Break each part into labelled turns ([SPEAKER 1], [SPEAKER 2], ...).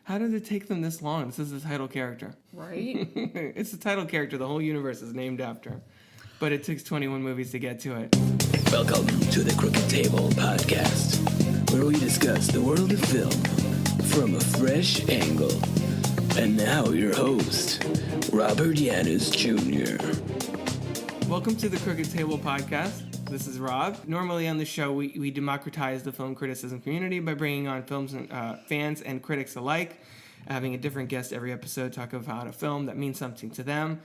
[SPEAKER 1] How did it take them this long? This is the title character.
[SPEAKER 2] Right?
[SPEAKER 1] It's the title character the whole universe is named after. But it took 21 movies to get to it.
[SPEAKER 3] Welcome to the Crooked Table Podcast, where we discuss the world of film from a fresh angle. And now your host, Robert Yanis Jr.
[SPEAKER 1] Welcome to the Crooked Table Podcast. This is Rob. Normally on the show, we democratize the film criticism community by bringing on films and fans and critics alike, having a different guest every episode talk about a film that means something to them.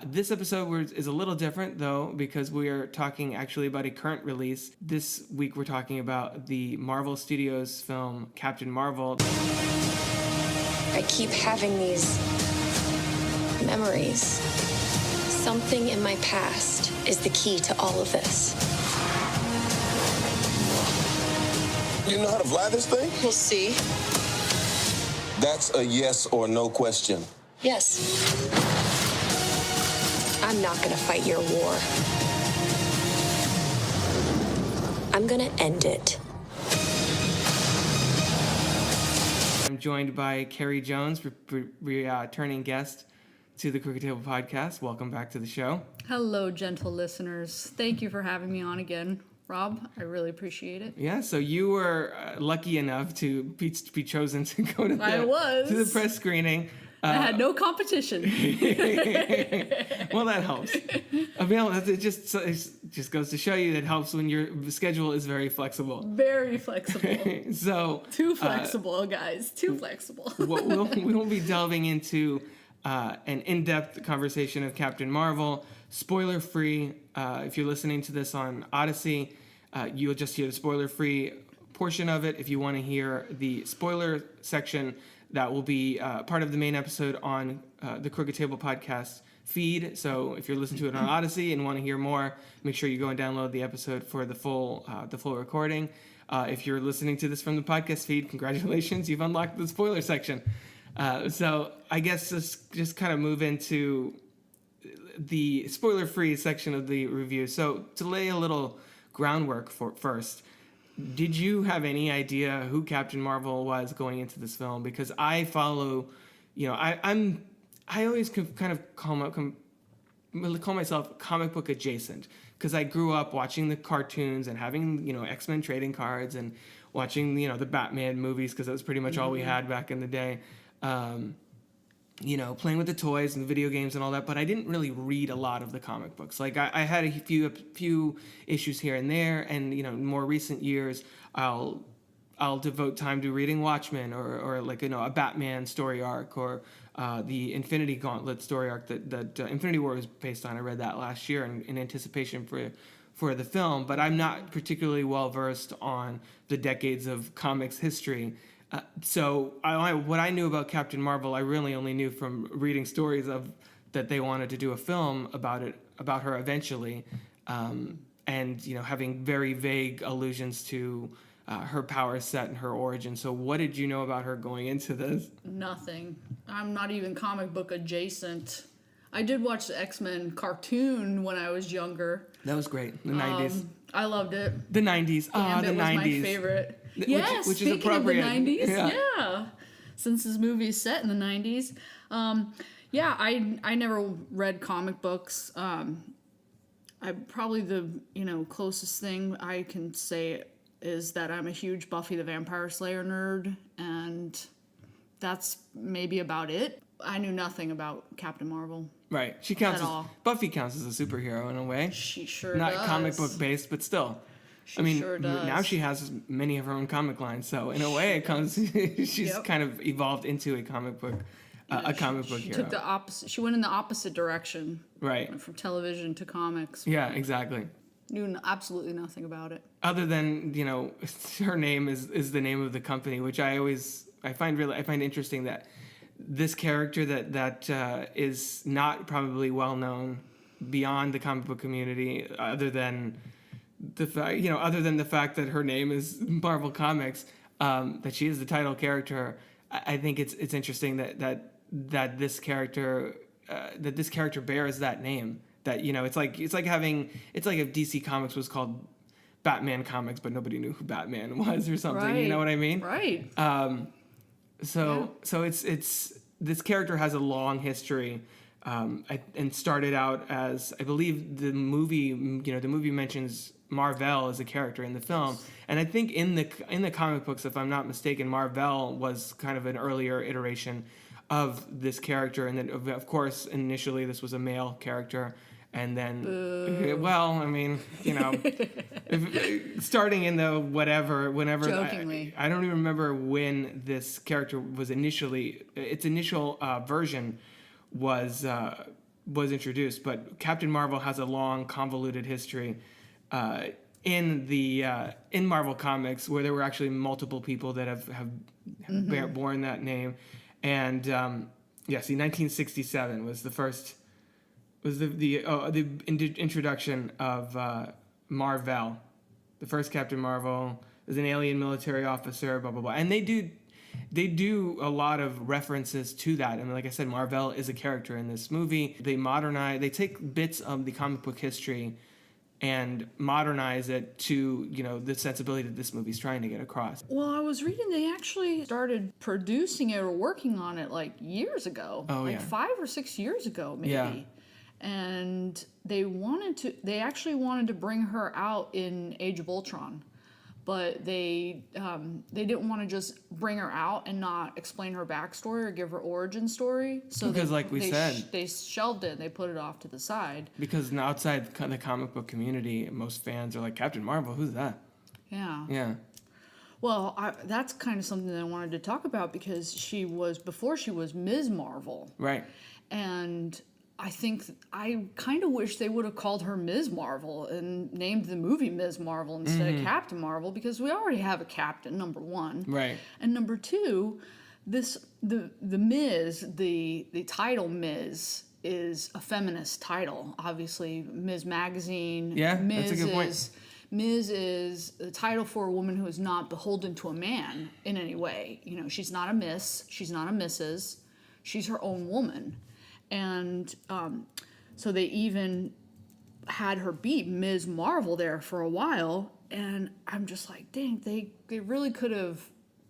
[SPEAKER 1] This episode is a little different, though, because we are talking actually about a current release. This week we're talking about the Marvel Studios film Captain Marvel.
[SPEAKER 4] I keep having these memories. Something in my past is the key to all of this.
[SPEAKER 5] You know how to fly this thing?
[SPEAKER 4] We'll see.
[SPEAKER 5] That's a yes or no question.
[SPEAKER 4] Yes. I'm not gonna fight your war. I'm gonna end it.
[SPEAKER 1] I'm joined by Kerri Jones, returning guest to the Crooked Table Podcast. Welcome back to the show.
[SPEAKER 2] Hello, gentle listeners. Thank you for having me on again, Rob. I really appreciate it.
[SPEAKER 1] Yeah, so you were lucky enough to be chosen to go to the press screening.
[SPEAKER 2] I had no competition.
[SPEAKER 1] Well, that helps. It just goes to show you that helps when your schedule is very flexible.
[SPEAKER 2] Very flexible.
[SPEAKER 1] So
[SPEAKER 2] too flexible, guys. Too flexible.
[SPEAKER 1] We won't be delving into an in-depth conversation of Captain Marvel, spoiler-free. If you're listening to this on Odyssey, you'll just hear the spoiler-free portion of it. If you want to hear the spoiler section, that will be part of the main episode on the Crooked Table Podcast feed. So if you're listening to it on Odyssey and want to hear more, make sure you go and download the episode for the full recording. If you're listening to this from the podcast feed, congratulations, you've unlocked the spoiler section. So I guess just kind of move into the spoiler-free section of the review. So to lay a little groundwork first, did you have any idea who Captain Marvel was going into this film? Because I follow, I always kind of call myself comic book adjacent, because I grew up watching the cartoons and having, X-Men trading cards and watching, the Batman movies, because that was pretty much all we had back in the day. Playing with the toys and the video games and all that, but I didn't really read a lot of the comic books. Like I had a few issues here and there, and in more recent years, I'll devote time to reading Watchmen or like a Batman story arc, or the Infinity Gauntlet story arc that Infinity War was based on. I read that last year in anticipation for the film, but I'm not particularly well versed on the decades of comics history. So what I knew about Captain Marvel, I really only knew from reading stories of that they wanted to do a film about her eventually, and having very vague allusions to her power set and her origin. So what did you know about her going into this?
[SPEAKER 2] Nothing. I'm not even comic book adjacent. I did watch the X-Men cartoon when I was younger.
[SPEAKER 1] That was great. The 90s.
[SPEAKER 2] I loved it.
[SPEAKER 1] The 90s.
[SPEAKER 2] And
[SPEAKER 1] the
[SPEAKER 2] it
[SPEAKER 1] 90s.
[SPEAKER 2] was my favorite. Yes,
[SPEAKER 1] which is
[SPEAKER 2] speaking
[SPEAKER 1] appropriate.
[SPEAKER 2] of the 90s,
[SPEAKER 1] yeah.
[SPEAKER 2] Since this movie is set in the 90s. I never read comic books. I probably the closest thing I can say is that I'm a huge Buffy the Vampire Slayer nerd, and that's maybe about it. I knew nothing about Captain Marvel.
[SPEAKER 1] Right. She counts
[SPEAKER 2] at all.
[SPEAKER 1] Buffy counts as a superhero in a way.
[SPEAKER 2] She sure
[SPEAKER 1] Not
[SPEAKER 2] does.
[SPEAKER 1] comic book based, but still.
[SPEAKER 2] She sure does.
[SPEAKER 1] Now she has many of her own comic lines, so in a way, it comes. She's kind of evolved into a comic book,
[SPEAKER 2] She
[SPEAKER 1] hero.
[SPEAKER 2] took the opposite. She went in the opposite direction.
[SPEAKER 1] Right.
[SPEAKER 2] Went from television to comics.
[SPEAKER 1] Yeah, exactly.
[SPEAKER 2] Knew absolutely nothing about it.
[SPEAKER 1] Other than her name is the name of the company, which I find interesting that this character that is not probably well known beyond the comic book community, other than the fact that her name is Marvel Comics, that she is the title character. I think it's interesting that this character bears that name. That it's like if DC Comics was called Batman Comics, but nobody knew who Batman was or something.
[SPEAKER 2] Right.
[SPEAKER 1] You know what I mean?
[SPEAKER 2] Right.
[SPEAKER 1] So it's this character has a long history, and started out as, I believe the movie mentions Marvel as a character in the film, and I think in the comic books, if I'm not mistaken, Marvel was kind of an earlier iteration of this character, and then of course initially this was a male character. And then, well, I mean, starting in the whenever.
[SPEAKER 2] Jokingly.
[SPEAKER 1] I don't even remember when this character was its initial version was introduced. But Captain Marvel has a long, convoluted history in Marvel Comics, where there were actually multiple people that have borne that name. And 1967 was the first. Was the introduction of Marvel, the first Captain Marvel, is an alien military officer, blah blah blah, and they do a lot of references to that. And like I said, Marvel is a character in this movie. They take bits of the comic book history and modernize it to the sensibility that this movie's trying to get across.
[SPEAKER 2] Well, I was reading they actually started producing it or working on it like years ago, 5 or 6 years ago maybe.
[SPEAKER 1] Yeah.
[SPEAKER 2] And they actually wanted to bring her out in Age of Ultron, but they didn't want to just bring her out and not explain her backstory or give her origin story. So
[SPEAKER 1] because,
[SPEAKER 2] they shelved it and they put it off to the side.
[SPEAKER 1] Because outside the comic book community, most fans are like, Captain Marvel, who's that?
[SPEAKER 2] Yeah.
[SPEAKER 1] Yeah.
[SPEAKER 2] Well, that's kind of something that I wanted to talk about, because before she was Ms. Marvel.
[SPEAKER 1] Right.
[SPEAKER 2] And I kind of wish they would have called her Ms. Marvel and named the movie Ms. Marvel instead of Captain Marvel, because we already have a captain, number one.
[SPEAKER 1] Right.
[SPEAKER 2] And number two, the Ms., the title Ms. is a feminist title. Obviously, Ms. Magazine.
[SPEAKER 1] Yeah,
[SPEAKER 2] Ms.
[SPEAKER 1] that's a good point.
[SPEAKER 2] Ms. is the title for a woman who is not beholden to a man in any way. She's not a Miss, she's not a Mrs., she's her own woman. And so they even had her be Ms. Marvel there for a while. And I'm just like, dang, they really could have,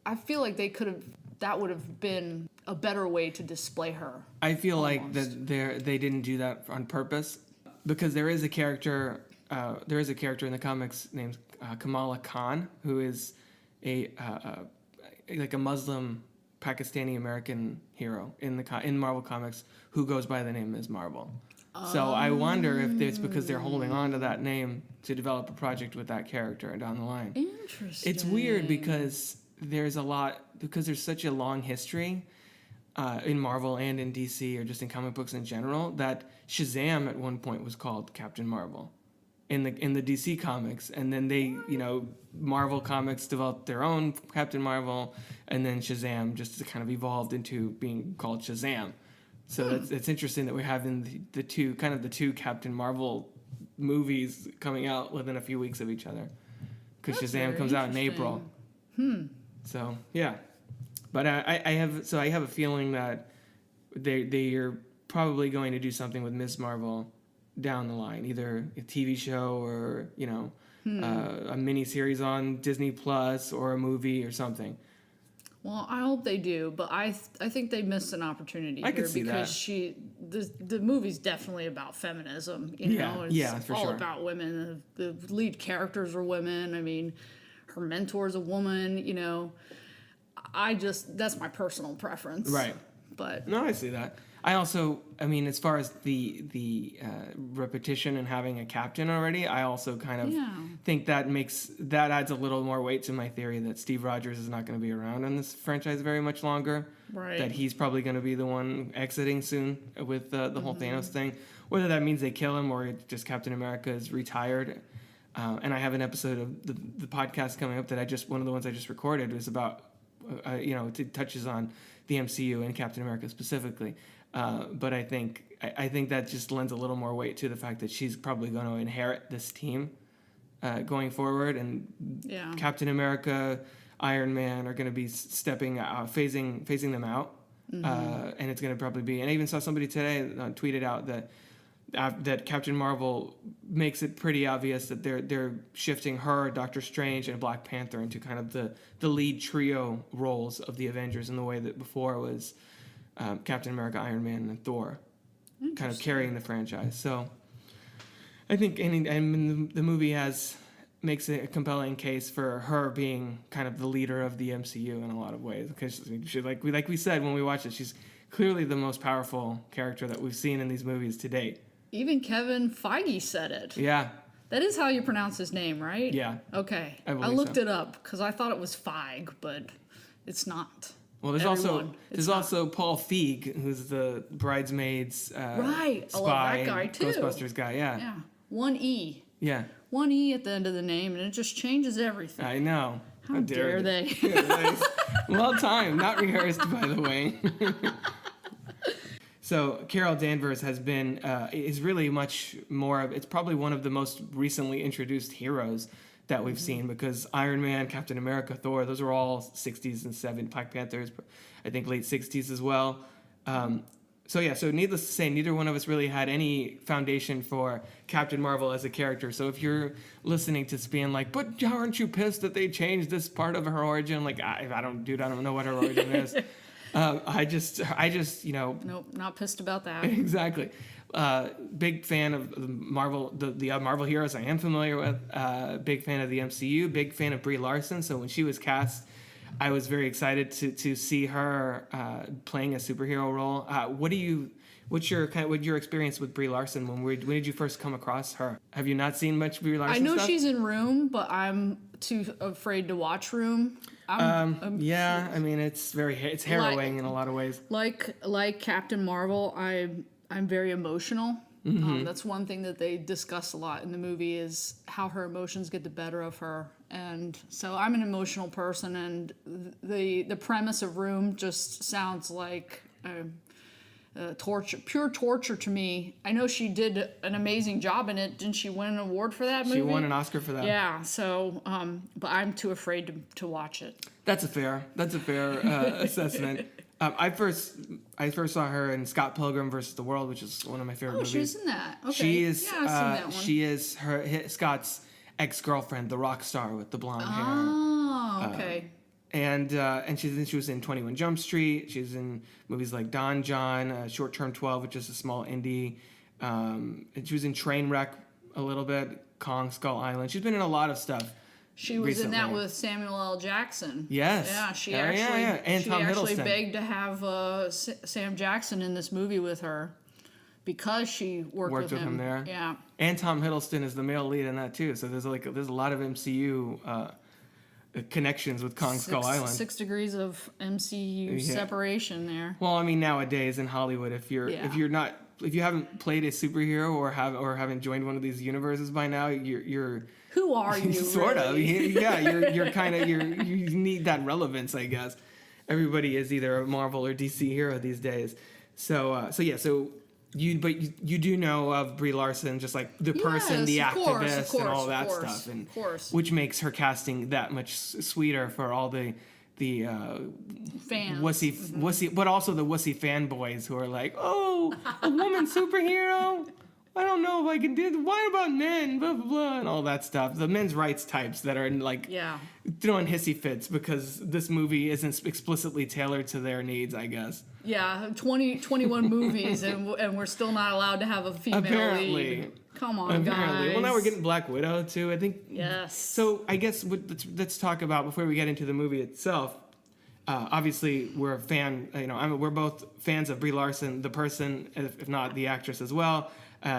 [SPEAKER 2] I feel like that would have been a better way to display her.
[SPEAKER 1] I feel like that they didn't do that on purpose, because there is a character in the comics named Kamala Khan, who is like a Muslim Pakistani American hero in Marvel Comics, who goes by the name Ms. Marvel. So I wonder if it's because they're holding on to that name to develop a project with that character down the line.
[SPEAKER 2] Interesting.
[SPEAKER 1] It's weird because there's such a long history in Marvel and in DC, or just in comic books in general, that Shazam at one point was called Captain Marvel in the DC comics, and then Marvel Comics developed their own Captain Marvel, and then Shazam just kind of evolved into being called Shazam. So it's interesting that we're having the two Captain Marvel movies coming out within a few weeks of each other, because Shazam comes out in April. So yeah, but I have a feeling that they are probably going to do something with Ms. Marvel down the line, either a TV show or a mini series on Disney Plus, or a movie or something.
[SPEAKER 2] Well, I hope they do, but I think they missed an opportunity
[SPEAKER 1] I
[SPEAKER 2] here,
[SPEAKER 1] could see
[SPEAKER 2] because the movie's definitely about feminism.
[SPEAKER 1] It's for
[SPEAKER 2] all
[SPEAKER 1] sure.
[SPEAKER 2] about women. The lead characters are women. I mean, her mentor's a woman. That's my personal preference.
[SPEAKER 1] Right.
[SPEAKER 2] But
[SPEAKER 1] no, I see that. As far as the repetition and having a captain already, I also kind of think that adds a little more weight to my theory that Steve Rogers is not going to be around in this franchise very much longer.
[SPEAKER 2] Right.
[SPEAKER 1] That he's probably going to be the one exiting soon with the whole Thanos thing. Whether that means they kill him or just Captain America is retired. And I have an episode of the podcast coming up one of the ones I just recorded was about, it touches on the MCU and Captain America specifically. But I think that just lends a little more weight to the fact that she's probably going to inherit this team going forward, and Captain America, Iron Man are going to be stepping out, phasing them out, and it's going to probably be. And I even saw somebody today tweeted out that that Captain Marvel makes it pretty obvious that they're shifting her, Doctor Strange, and Black Panther into kind of the lead trio roles of the Avengers in the way that before was Captain America, Iron Man, and Thor, kind of carrying the franchise. So I think the movie makes a compelling case for her being kind of the leader of the MCU in a lot of ways, because she, like we said when we watched it, she's clearly the most powerful character that we've seen in these movies to date.
[SPEAKER 2] Even Kevin Feige said it.
[SPEAKER 1] Yeah.
[SPEAKER 2] That is how you pronounce his name, right?
[SPEAKER 1] Yeah.
[SPEAKER 2] Okay.
[SPEAKER 1] I
[SPEAKER 2] I looked it up because I thought it was Feig, but it's not.
[SPEAKER 1] Well, there's also Paul Feig, who's the Bridesmaids
[SPEAKER 2] right. I
[SPEAKER 1] spy
[SPEAKER 2] love that guy too.
[SPEAKER 1] Ghostbusters guy. Yeah.
[SPEAKER 2] Yeah. One E.
[SPEAKER 1] Yeah.
[SPEAKER 2] One E at the end of the name, and it just changes everything.
[SPEAKER 1] I know.
[SPEAKER 2] How dare they?
[SPEAKER 1] Yeah, nice. Well timed, not rehearsed, by the way. So Carol Danvers is really much more of, it's probably one of the most recently introduced heroes that we've seen, because Iron Man, Captain America, Thor, those are all 60s and 70s. Black Panthers, I think late 60s as well. So needless to say, neither one of us really had any foundation for Captain Marvel as a character. So if you're listening to this being like, but aren't you pissed that they changed this part of her origin? Like, I don't know what her origin is. I just,
[SPEAKER 2] Nope, not pissed about that.
[SPEAKER 1] Exactly. Big fan of the Marvel, the Marvel heroes I am familiar with. Big fan of the MCU. Big fan of Brie Larson. So when she was cast, I was very excited to see her playing a superhero role. What's your experience with Brie Larson? When did you first come across her? Have you not seen much Brie Larson?
[SPEAKER 2] I know
[SPEAKER 1] stuff?
[SPEAKER 2] she's in Room, but I'm too afraid to watch Room.
[SPEAKER 1] Yeah, I mean it's harrowing in a lot of ways.
[SPEAKER 2] Like Captain Marvel, I'm very emotional. That's one thing that they discuss a lot in the movie, is how her emotions get the better of her. And so I'm an emotional person, and the premise of Room just sounds like torture, pure torture to me. I know she did an amazing job in it. Didn't she win an award for that movie?
[SPEAKER 1] She won an Oscar for that.
[SPEAKER 2] Yeah. So, but I'm too afraid to watch it.
[SPEAKER 1] That's a fair assessment. I first saw her in Scott Pilgrim vs. the World, which is one of my favorite movies.
[SPEAKER 2] Oh, she was in that. Okay.
[SPEAKER 1] She is.
[SPEAKER 2] Yeah, I've seen that one.
[SPEAKER 1] She is Scott's ex-girlfriend, the rock star with the blonde hair.
[SPEAKER 2] Oh, okay.
[SPEAKER 1] And she was in 21 Jump Street. She's in movies like Don John, Short Term 12, which is a small indie. And she was in Trainwreck a little bit, Kong Skull Island. She's been in a lot of stuff.
[SPEAKER 2] She was in that with Samuel L. Jackson.
[SPEAKER 1] Yes.
[SPEAKER 2] Yeah, she
[SPEAKER 1] And
[SPEAKER 2] she
[SPEAKER 1] Tom
[SPEAKER 2] actually
[SPEAKER 1] Hiddleston.
[SPEAKER 2] begged to have Sam Jackson in this movie with her because she worked with him
[SPEAKER 1] there.
[SPEAKER 2] Yeah.
[SPEAKER 1] And Tom Hiddleston is the male lead in that too. So there's a lot of MCU connections with Kong Skull Island.
[SPEAKER 2] 6 degrees of MCU separation there.
[SPEAKER 1] Well, I mean, nowadays in Hollywood, if you haven't played a superhero or haven't joined one of these universes by now, you're
[SPEAKER 2] Who are you?
[SPEAKER 1] sort
[SPEAKER 2] really?
[SPEAKER 1] of. Yeah, you're kind of you need that relevance, I guess. Everybody is either a Marvel or DC hero these days. So you do know of Brie Larson, just like the person, the activist, and all that stuff, and which makes her casting that much sweeter for all the
[SPEAKER 2] fans,
[SPEAKER 1] wussy, but also the wussy fanboys who are like, oh, a woman superhero. I don't know if I can do. Why about men? Blah blah blah, and all that stuff. The men's rights types that are throwing hissy fits because this movie isn't explicitly tailored to their needs, I guess.
[SPEAKER 2] Yeah, 21 movies, and we're still not allowed to have a female lead. Come on, guys.
[SPEAKER 1] Well, now we're getting Black Widow too, I think.
[SPEAKER 2] Yes.
[SPEAKER 1] So I guess let's talk about, before we get into the movie itself. Obviously, we're a fan. We're both fans of Brie Larson, the person, if not the actress as well.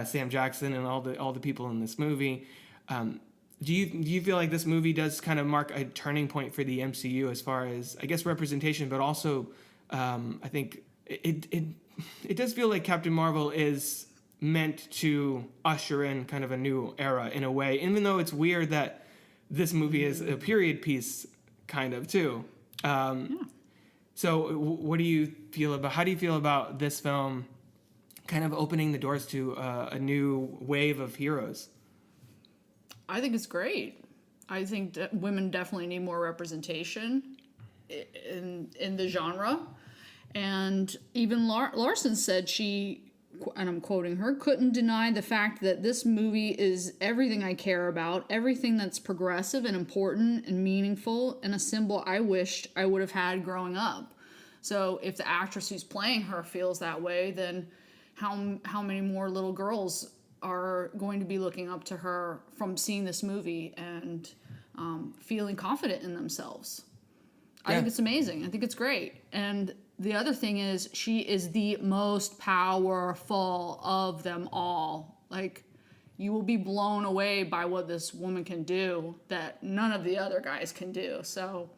[SPEAKER 1] Sam Jackson and all the people in this movie. Do you feel like this movie does kind of mark a turning point for the MCU as far as, I guess, representation, but also I think it does feel like Captain Marvel is meant to usher in kind of a new era in a way, even though it's weird that this movie is a period piece kind of too. So how do you feel about this film kind of opening the doors to a new wave of heroes?
[SPEAKER 2] I think it's great. I think that women definitely need more representation in the genre. And even Larson said she and I'm quoting her, couldn't deny the fact that this movie is everything I care about, everything that's progressive and important and meaningful, and a symbol I wished I would have had growing up. So if the actress who's playing her feels that way, then how many more little girls are going to be looking up to her from seeing this movie and feeling confident in themselves? I think it's amazing. I think it's great. And the other thing is, she is the most powerful of them all. Like, you will be blown away by what this woman can do that none of the other guys can do. So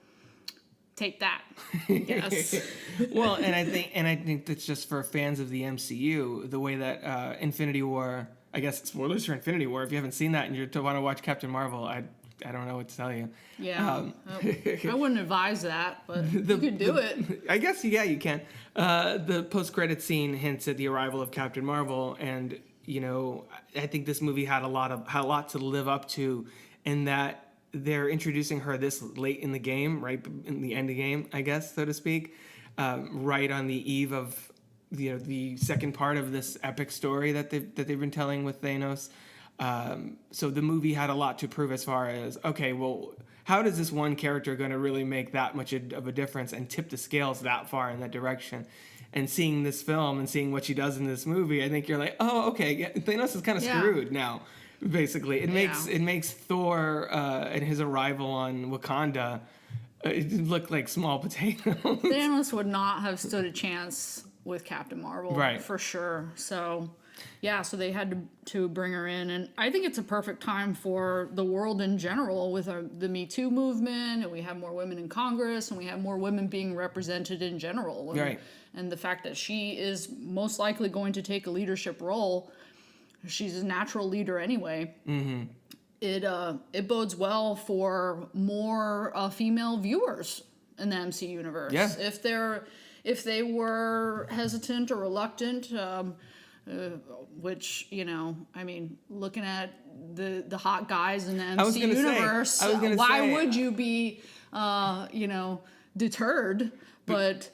[SPEAKER 2] take that, I guess.
[SPEAKER 1] Well, and I think that's just for fans of the MCU, the way that Infinity War, I guess spoilers for Infinity War, if you haven't seen that and you want to watch Captain Marvel, I don't know what to tell you.
[SPEAKER 2] Yeah, I wouldn't advise that, but you could do it.
[SPEAKER 1] I guess, yeah, you can. The post-credit scene hints at the arrival of Captain Marvel, and I think this movie had a lot to live up to, in that they're introducing her this late in the game, right in the end of the game, I guess, so to speak, right on the eve of the second part of this epic story that they've been telling with Thanos. So the movie had a lot to prove as far as, okay, well, how does this one character going to really make that much of a difference and tip the scales that far in that direction? And seeing this film and seeing what she does in this movie, I think you're like, oh, okay, yeah, Thanos is kind of screwed now. Basically, it makes Thor and his arrival on Wakanda look like small potatoes.
[SPEAKER 2] Thanos would not have stood a chance with Captain Marvel,
[SPEAKER 1] right? For
[SPEAKER 2] sure. So. Yeah, so they had to bring her in, and I think it's a perfect time for the world in general with the Me Too movement, and we have more women in Congress, and we have more women being represented in general.
[SPEAKER 1] Right.
[SPEAKER 2] And the fact that she is most likely going to take a leadership role, she's a natural leader anyway. Mm-hmm. It bodes well for more female viewers in the MC universe.
[SPEAKER 1] Yeah.
[SPEAKER 2] If they were hesitant or reluctant. Which, I mean, looking at the hot guys in the MC universe, why would you be, deterred? But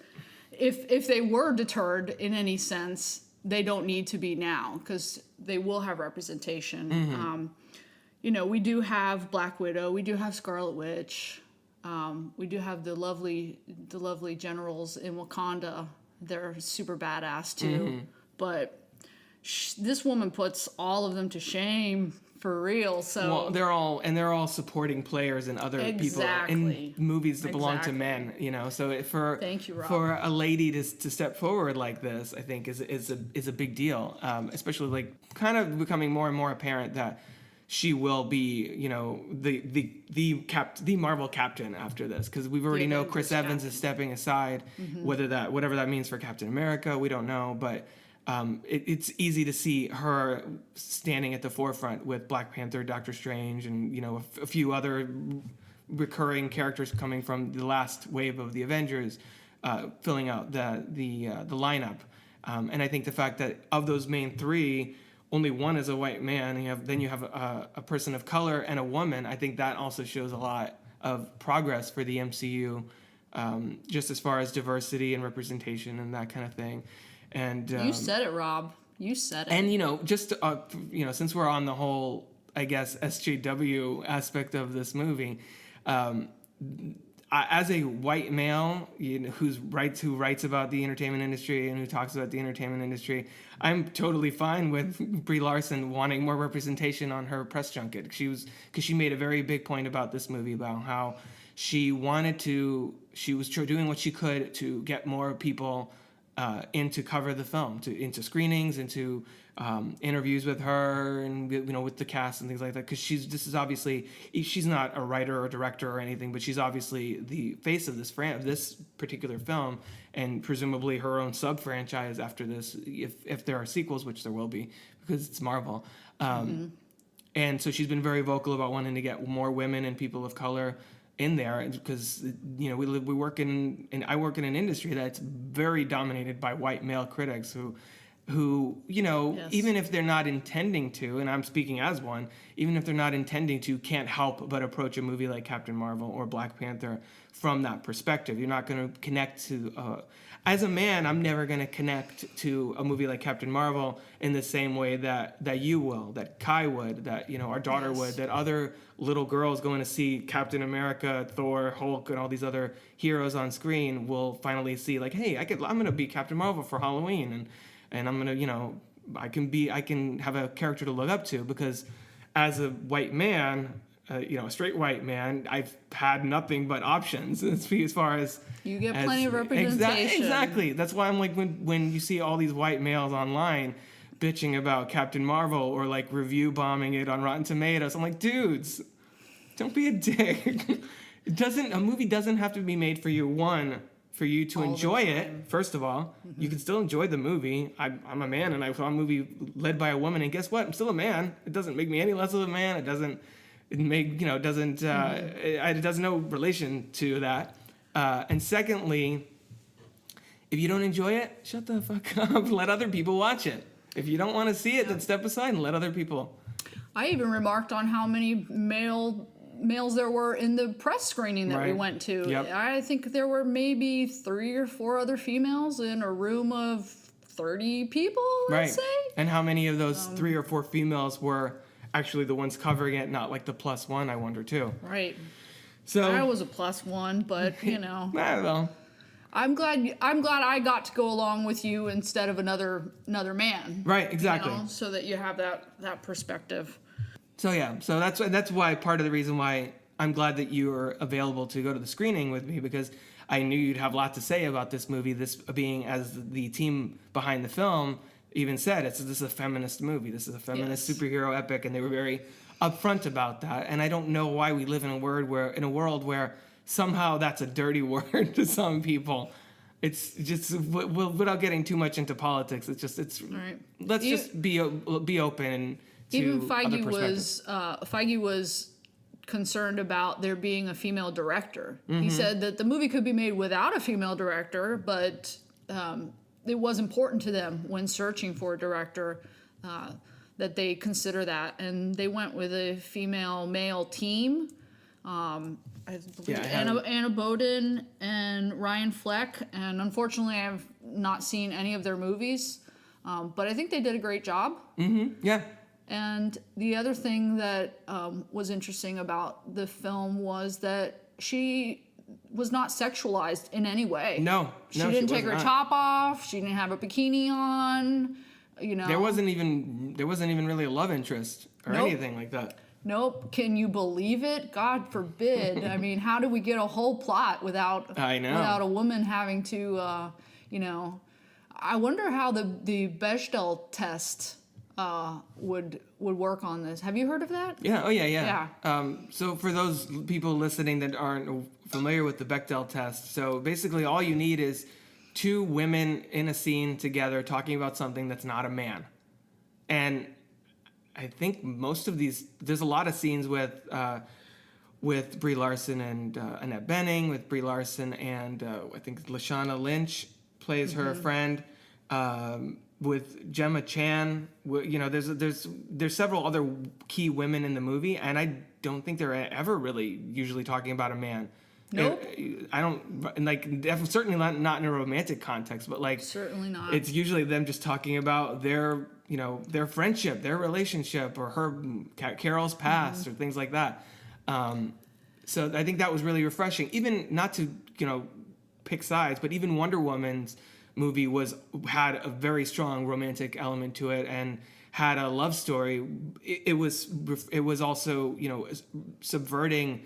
[SPEAKER 2] if they were deterred in any sense, they don't need to be now, because they will have representation. Mm-hmm. We do have Black Widow, we do have Scarlet Witch, we do have the lovely generals in Wakanda. They're super badass too, mm-hmm. But this woman puts all of them to shame for real. So
[SPEAKER 1] they're all supporting players and other people in movies that belong to men. So
[SPEAKER 2] thank you, Rob.
[SPEAKER 1] For a lady to step forward like this, I think is a big deal. Especially like kind of becoming more and more apparent that she will be, the Marvel captain after this, because we've already know Chris Evans is stepping aside. Mm-hmm. Whatever that means for Captain America, we don't know, but. It's easy to see her standing at the forefront with Black Panther, Doctor Strange, and a few other recurring characters coming from the last wave of the Avengers, filling out the lineup. And I think the fact that of those main three, only one is a white man, and you have a person of color and a woman. I think that also shows a lot of progress for the MCU, just as far as diversity and representation and that kind of thing. And
[SPEAKER 2] you said it, Rob. You said it.
[SPEAKER 1] And just since we're on the whole, I guess, SJW aspect of this movie, as a white male who writes about the entertainment industry and who talks about the entertainment industry, I'm totally fine with Brie Larson wanting more representation on her press junket. Because she made a very big point about this movie, about how she was doing what she could to get more people in to cover the film, into screenings, into interviews with her, and with the cast and things like that. Because she's not a writer or director or anything, but she's obviously the face of this particular film, and presumably her own sub franchise after this, if there are sequels, which there will be, because it's Marvel. Mm-hmm. And so she's been very vocal about wanting to get more women and people of color in there, because I work in an industry that's very dominated by white male critics who who,
[SPEAKER 2] Yes.
[SPEAKER 1] even if they're not intending to, and I'm speaking as one, even if they're not intending to, can't help but approach a movie like Captain Marvel or Black Panther from that perspective. You're not going to connect to, as a man, I'm never going to connect to a movie like Captain Marvel in the same way that you will, that Kai would, that, our daughter
[SPEAKER 2] Yes.
[SPEAKER 1] would, that other little girls going to see Captain America, Thor, Hulk, and all these other heroes on screen will finally see, like, hey, I'm going to be Captain Marvel for Halloween, and I'm going to, I can have a character to look up to, because as a white man, a straight white man, I've had nothing but options as far as...
[SPEAKER 2] You get plenty of representation.
[SPEAKER 1] Exactly. That's why I'm like, when you see all these white males online bitching about Captain Marvel or like review bombing it on Rotten Tomatoes, I'm like, dudes, don't be a dick. A movie doesn't have to be made for you, for you to
[SPEAKER 2] All the
[SPEAKER 1] enjoy
[SPEAKER 2] time.
[SPEAKER 1] it, first of all. You can still enjoy the movie. I'm a man, and I saw a movie led by a woman, and guess what? I'm still a man. It doesn't make me any less of a man. It doesn't it has no relation to that. And secondly, if you don't enjoy it, shut the fuck up. Let other people watch it. If you don't want to see it, then step aside and let other people.
[SPEAKER 2] I even remarked on how many males there were in the press screening that we
[SPEAKER 1] Right.
[SPEAKER 2] went to.
[SPEAKER 1] Yep.
[SPEAKER 2] I think there were maybe 3 or 4 other females in a room of 30 people, let's say.
[SPEAKER 1] And how many of those 3 or 4 females were actually the ones covering it, not like the +1, I wonder too.
[SPEAKER 2] Right.
[SPEAKER 1] So
[SPEAKER 2] I was a +1, but
[SPEAKER 1] I don't know.
[SPEAKER 2] I'm glad I got to go along with you instead of another man.
[SPEAKER 1] Right, exactly.
[SPEAKER 2] So that you have that perspective.
[SPEAKER 1] So yeah, so that's why part of the reason why I'm glad that you were available to go to the screening with me, because I knew you'd have a lot to say about this movie. This being, as the team behind the film even said, this is a feminist movie. This is a feminist
[SPEAKER 2] Yes.
[SPEAKER 1] superhero epic, and they were very upfront about that. And I don't know why we live in a world where somehow that's a dirty word to some people. It's just, without getting too much into politics,
[SPEAKER 2] Right.
[SPEAKER 1] let's just be open to
[SPEAKER 2] Even
[SPEAKER 1] other perspectives.
[SPEAKER 2] Feige was concerned about there being a female director.
[SPEAKER 1] Mm-hmm.
[SPEAKER 2] He said that the movie could be made without a female director, but it was important to them when searching for a director that they consider that, and they went with a female-male team. I believe Anna Boden and Ryan Fleck, and unfortunately I have not seen any of their movies, but I think they did a great job.
[SPEAKER 1] Yeah.
[SPEAKER 2] And the other thing that was interesting about the film was that she was not sexualized in any way.
[SPEAKER 1] No,
[SPEAKER 2] she didn't take
[SPEAKER 1] was
[SPEAKER 2] her
[SPEAKER 1] not.
[SPEAKER 2] top off. She didn't have a bikini on.
[SPEAKER 1] There wasn't even really a love interest or
[SPEAKER 2] Nope.
[SPEAKER 1] anything like that.
[SPEAKER 2] Nope. Can you believe it? God forbid. I mean, how do we get a whole plot without
[SPEAKER 1] I know.
[SPEAKER 2] without a woman having to, I wonder how the Bechdel test would work on this. Have you heard of that?
[SPEAKER 1] Yeah. Oh, yeah.
[SPEAKER 2] Yeah.
[SPEAKER 1] So for those people listening that aren't familiar with the Bechdel test, so basically all you need is 2 women in a scene together talking about something that's not a man. And I think most of these, there's a lot of scenes with Brie Larson and Annette Bening, with Brie Larson and I think Lashana Lynch plays her friend. With Gemma Chan, there's several other key women in the movie, and I don't think they're ever really usually talking about a man.
[SPEAKER 2] Nope.
[SPEAKER 1] I don't certainly not in a romantic context, but like
[SPEAKER 2] Certainly not.
[SPEAKER 1] It's usually them just talking about their friendship, their relationship, or Carol's past, or things like that. So I think that was really refreshing. Even not to pick sides, but even Wonder Woman's movie had a very strong romantic element to it and had a love story. It was also subverting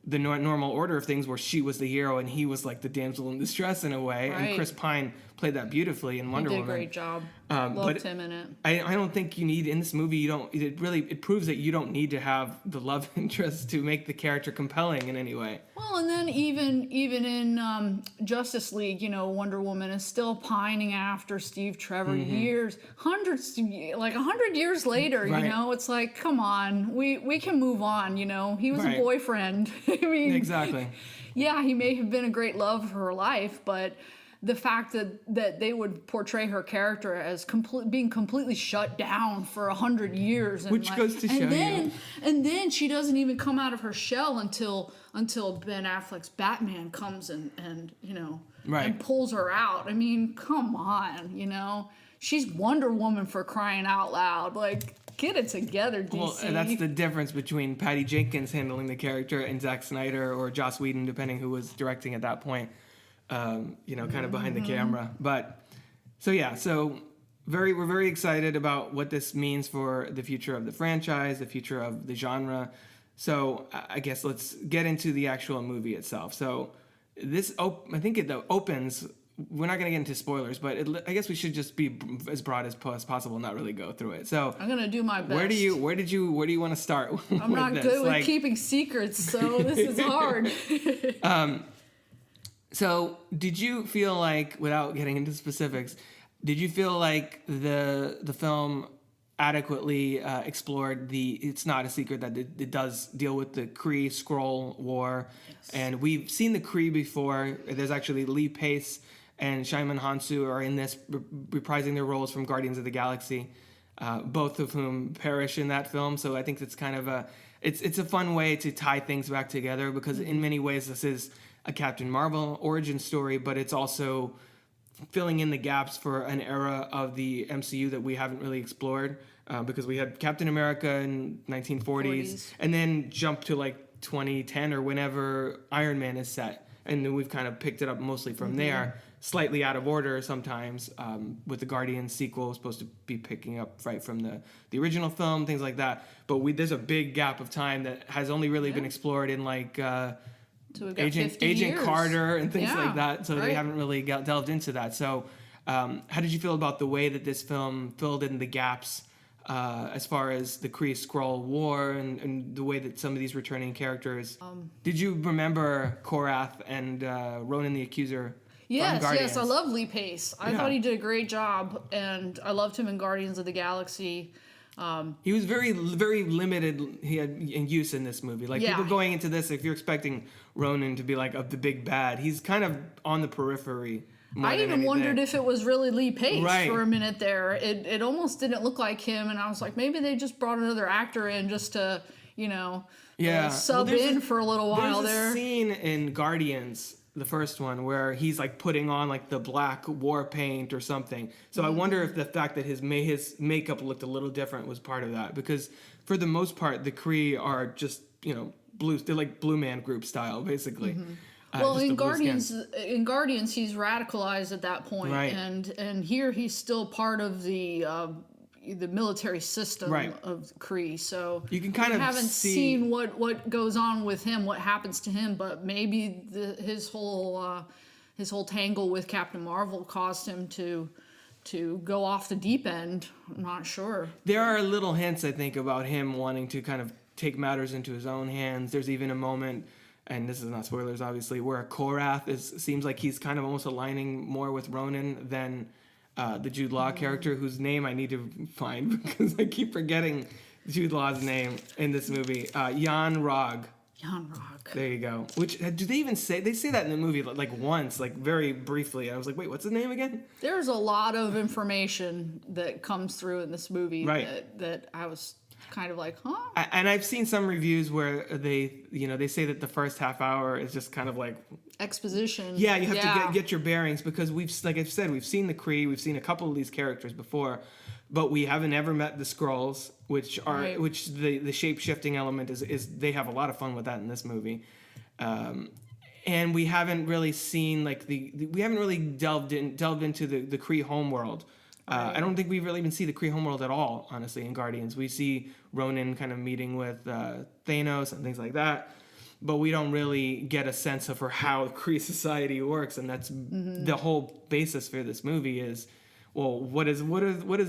[SPEAKER 1] the normal order of things, where she was the hero and he was like the damsel in distress in a way.
[SPEAKER 2] Right.
[SPEAKER 1] And Chris Pine played that beautifully in Wonder
[SPEAKER 2] he did
[SPEAKER 1] Woman.
[SPEAKER 2] a great job.
[SPEAKER 1] But
[SPEAKER 2] Loved him in it.
[SPEAKER 1] I don't think you need, in this movie, it proves that you don't need to have the love interest to make the character compelling in any way.
[SPEAKER 2] Well, and then even in Justice League, Wonder Woman is still pining after Steve Trevor years, 100 years later.
[SPEAKER 1] Right.
[SPEAKER 2] It's like, come on, we can move on. He was
[SPEAKER 1] Right.
[SPEAKER 2] a boyfriend. I mean,
[SPEAKER 1] Exactly.
[SPEAKER 2] yeah, he may have been a great love for her life, but the fact that they would portray her character as being completely shut down for 100 years, and
[SPEAKER 1] Which goes to show you.
[SPEAKER 2] And then she doesn't even come out of her shell until Ben Affleck's Batman comes and you know,
[SPEAKER 1] Right.
[SPEAKER 2] and pulls her out. I mean, come on, you know, she's Wonder Woman, for crying out loud. Like, get it together, DC.
[SPEAKER 1] Well, and that's the difference between Patty Jenkins handling the character and Zack Snyder or Joss Whedon, depending who was directing at that point. You know, kind of behind the camera. But so we're very excited about what this means for the future of the franchise, the future of the genre. So I guess let's get into the actual movie itself. So this, I think it opens. We're not going to get into spoilers, but I guess we should just be as broad as possible, and not really go through it. So
[SPEAKER 2] I'm gonna do my best.
[SPEAKER 1] Where do you want to start?
[SPEAKER 2] I'm not good with keeping secrets, so this is hard.
[SPEAKER 1] So did you feel like, without getting into specifics, did you feel like the film adequately explored it's not a secret that it does deal with the Kree-Skrull War? Yes. And we've seen the Kree before. There's actually Lee Pace and Shimon Hansu are in this, reprising their roles from Guardians of the Galaxy, both of whom perish in that film. So I think it's kind of it's a fun way to tie things back together, because in many ways this is a Captain Marvel origin story, but it's also filling in the gaps for an era of the MCU that we haven't really explored, because we had Captain America in 1940s, and then jump to like 2010 or whenever Iron Man is set, and then we've kind of picked it up mostly from there, slightly out of order sometimes, with the Guardians sequel supposed to be picking up right from the original film, things like that. But there's a big gap of time that has only really been explored in like Agent Carter and things like that. So they haven't really delved into that. So how did you feel about the way that this film filled in the gaps as far as the Kree-Skrull War and the way that some of these returning characters... did you remember Korath and Ronan the Accuser?
[SPEAKER 2] Yes, I love Lee Pace. I thought he did a great job, and I loved him in Guardians of the Galaxy.
[SPEAKER 1] He was very, very limited in use in this movie. Like, people going into this, if you're expecting Ronan to be like the big bad, he's kind of on the periphery.
[SPEAKER 2] I even wondered if it was really Lee Pace for a minute there. It almost didn't look like him, and I was like, maybe they just brought another actor in just to, you know, sub in for a little while there.
[SPEAKER 1] There's a scene in Guardians, the first one, where he's like putting on like the black war paint or something. So I wonder if the fact that his makeup looked a little different was part of that, because for the most part the Kree are just, you know, blue. They're like Blue Man Group style, basically.
[SPEAKER 2] Well, in Guardians, he's radicalized at that point, and here he's still part of the military system of Kree. So
[SPEAKER 1] you can kind of
[SPEAKER 2] haven't seen what goes on with him, what happens to him, but maybe his whole tangle with Captain Marvel caused him to go off the deep end. I'm not sure.
[SPEAKER 1] There are little hints, I think, about him wanting to kind of take matters into his own hands. There's even a moment, and this is not spoilers obviously, where Korath seems like he's kind of almost aligning more with Ronan than the Jude Law character, whose name I need to find because I keep forgetting Jude Law's name in this movie. Jan Rog.
[SPEAKER 2] Jan Rog.
[SPEAKER 1] There you go. Which, do they even say? They say that in the movie like once, like very briefly. I was like, wait, what's his name again?
[SPEAKER 2] There's a lot of information that comes through in this movie that I was kind of like, huh?
[SPEAKER 1] And I've seen some reviews where they say that the first half hour is just kind of like
[SPEAKER 2] exposition.
[SPEAKER 1] Yeah, you have to get your bearings, because like I've said, we've seen the Kree, we've seen a couple of these characters before, but we haven't ever met the Skrulls, which the shape-shifting element is they have a lot of fun with that in this movie. And we haven't really seen we haven't really delved into the Kree homeworld. I don't think we really even see the Kree homeworld at all, honestly, in Guardians. We see Ronan kind of meeting with Thanos and things like that, but we don't really get a sense of how Kree society works, and that's the whole basis for this movie is, well, what is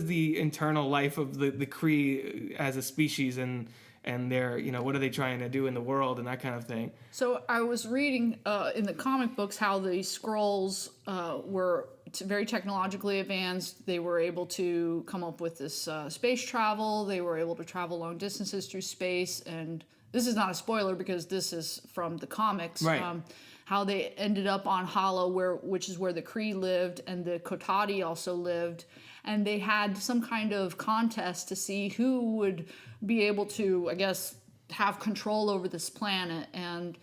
[SPEAKER 1] the internal life of the Kree as a species, and their, what are they trying to do in the world and that kind of thing. So
[SPEAKER 2] I was reading in the comic books how the Skrulls were very technologically advanced. They were able to come up with this space travel. They were able to travel long distances through space. And this is not a spoiler because this is from the comics.
[SPEAKER 1] Right.
[SPEAKER 2] how they ended up on Hala, which is where the Kree lived, and the Kotati also lived, and they had some kind of contest to see who would be able to, I guess, have control over this planet, and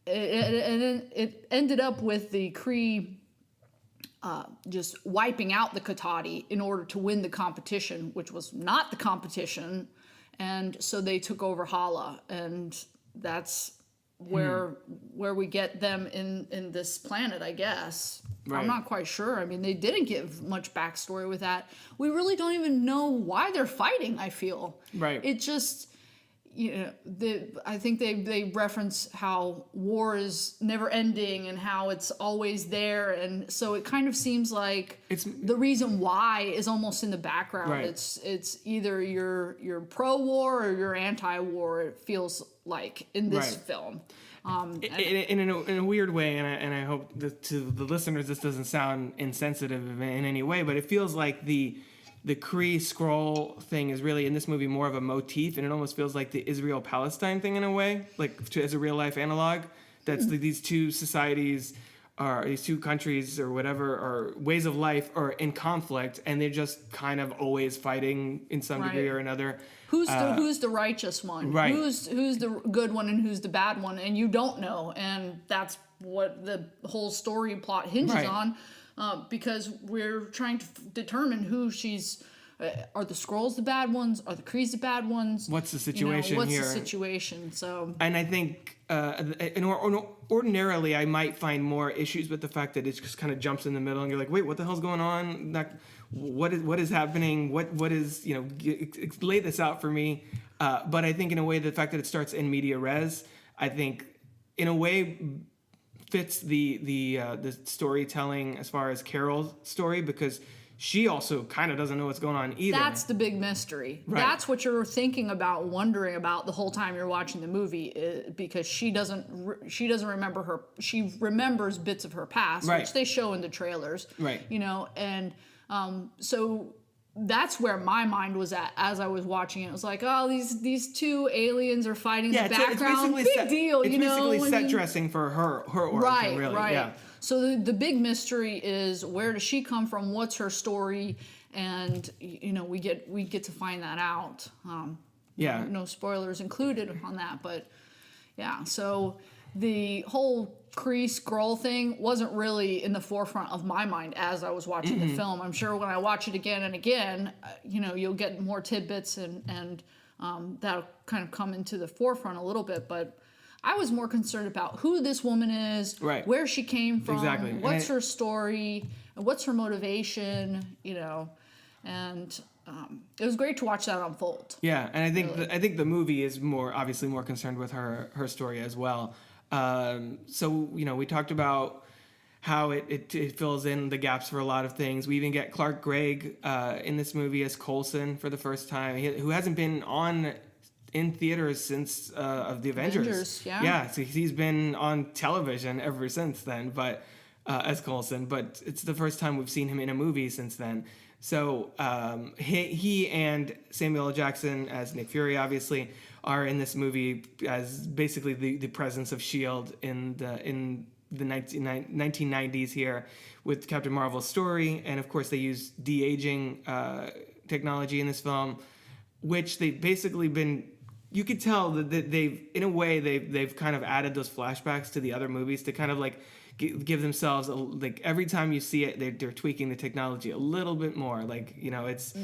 [SPEAKER 2] it ended up with the Kree just wiping out the Kotati in order to win the competition, which was not the competition, and so they took over Hala, and that's where we get them in this planet, I guess.
[SPEAKER 1] Right.
[SPEAKER 2] I'm not quite sure. I mean, they didn't give much backstory with that. We really don't even know why they're fighting, I feel.
[SPEAKER 1] Right.
[SPEAKER 2] It just, I think they reference how war is never ending and how it's always there, and so it kind of seems like the reason why is almost in the background.
[SPEAKER 1] Right.
[SPEAKER 2] It's either you're pro-war or you're anti-war. It feels like in this
[SPEAKER 1] Right.
[SPEAKER 2] film.
[SPEAKER 1] In a weird way, and I hope that to the listeners this doesn't sound insensitive in any way, but it feels like the Kree scroll thing is really in this movie more of a motif, and it almost feels like the Israel-Palestine thing in a way, like as a real life analog. That's these two societies, or these two countries, or whatever, or ways of life, are in conflict, and they're just kind of always fighting in some
[SPEAKER 2] Right.
[SPEAKER 1] degree or another.
[SPEAKER 2] Who's the righteous one?
[SPEAKER 1] Right.
[SPEAKER 2] Who's the good one and who's the bad one? And you don't know, and that's what the whole story plot hinges
[SPEAKER 1] Right.
[SPEAKER 2] on. Because we're trying to determine who she's. Are the Skrulls the bad ones? Are the Krees the bad ones?
[SPEAKER 1] What's the situation
[SPEAKER 2] what's
[SPEAKER 1] here?
[SPEAKER 2] the situation? So.
[SPEAKER 1] And I think ordinarily I might find more issues with the fact that it just kind of jumps in the middle, and you're like, wait, what the hell's going on? What is happening? What is, lay this out for me. But I think in a way, the fact that it starts in media res, I think in a way fits the storytelling as far as Carol's story, because she also kind of doesn't know what's going on either.
[SPEAKER 2] That's the big mystery.
[SPEAKER 1] Right.
[SPEAKER 2] That's what you're thinking about, wondering about the whole time you're watching the movie, because she doesn't remember her. She remembers bits of her past,
[SPEAKER 1] Right.
[SPEAKER 2] which they show in the trailers.
[SPEAKER 1] Right.
[SPEAKER 2] And so that's where my mind was at as I was watching it. It was like, oh, these two aliens are fighting in the background. Big deal,
[SPEAKER 1] It's basically set dressing for her origin,
[SPEAKER 2] right,
[SPEAKER 1] really.
[SPEAKER 2] right.
[SPEAKER 1] Yeah.
[SPEAKER 2] So the big mystery is, where does she come from? What's her story? And we get to find that out.
[SPEAKER 1] Yeah.
[SPEAKER 2] No spoilers included on that, but yeah. So the whole Kree Skrull thing wasn't really in the forefront of my mind as I was watching the film. I'm sure when I watch it again and again, you'll get more tidbits and that'll kind of come into the forefront a little bit, but I was more concerned about who this woman is,
[SPEAKER 1] right.
[SPEAKER 2] where she came from,
[SPEAKER 1] Exactly.
[SPEAKER 2] what's her story, what's her motivation, and it was great to watch that unfold.
[SPEAKER 1] Yeah, and I think the movie is obviously more concerned with her story as well. So we talked about how it fills in the gaps for a lot of things. We even get Clark Gregg in this movie as Coulson for the first time, who hasn't been on in theaters since of the Avengers. Yeah, so he's been on television ever since then, but as Coulson, but it's the first time we've seen him in a movie since then. So he and Samuel L. Jackson as Nick Fury obviously are in this movie as basically the presence of S.H.I.E.L.D. in the 1990s here with Captain Marvel's story, and of course they use de-aging technology in this film, which they've basically been. You could tell that they've kind of added those flashbacks to the other movies to kind of like give themselves like every time you see it, they're tweaking the technology a little bit more. Like it's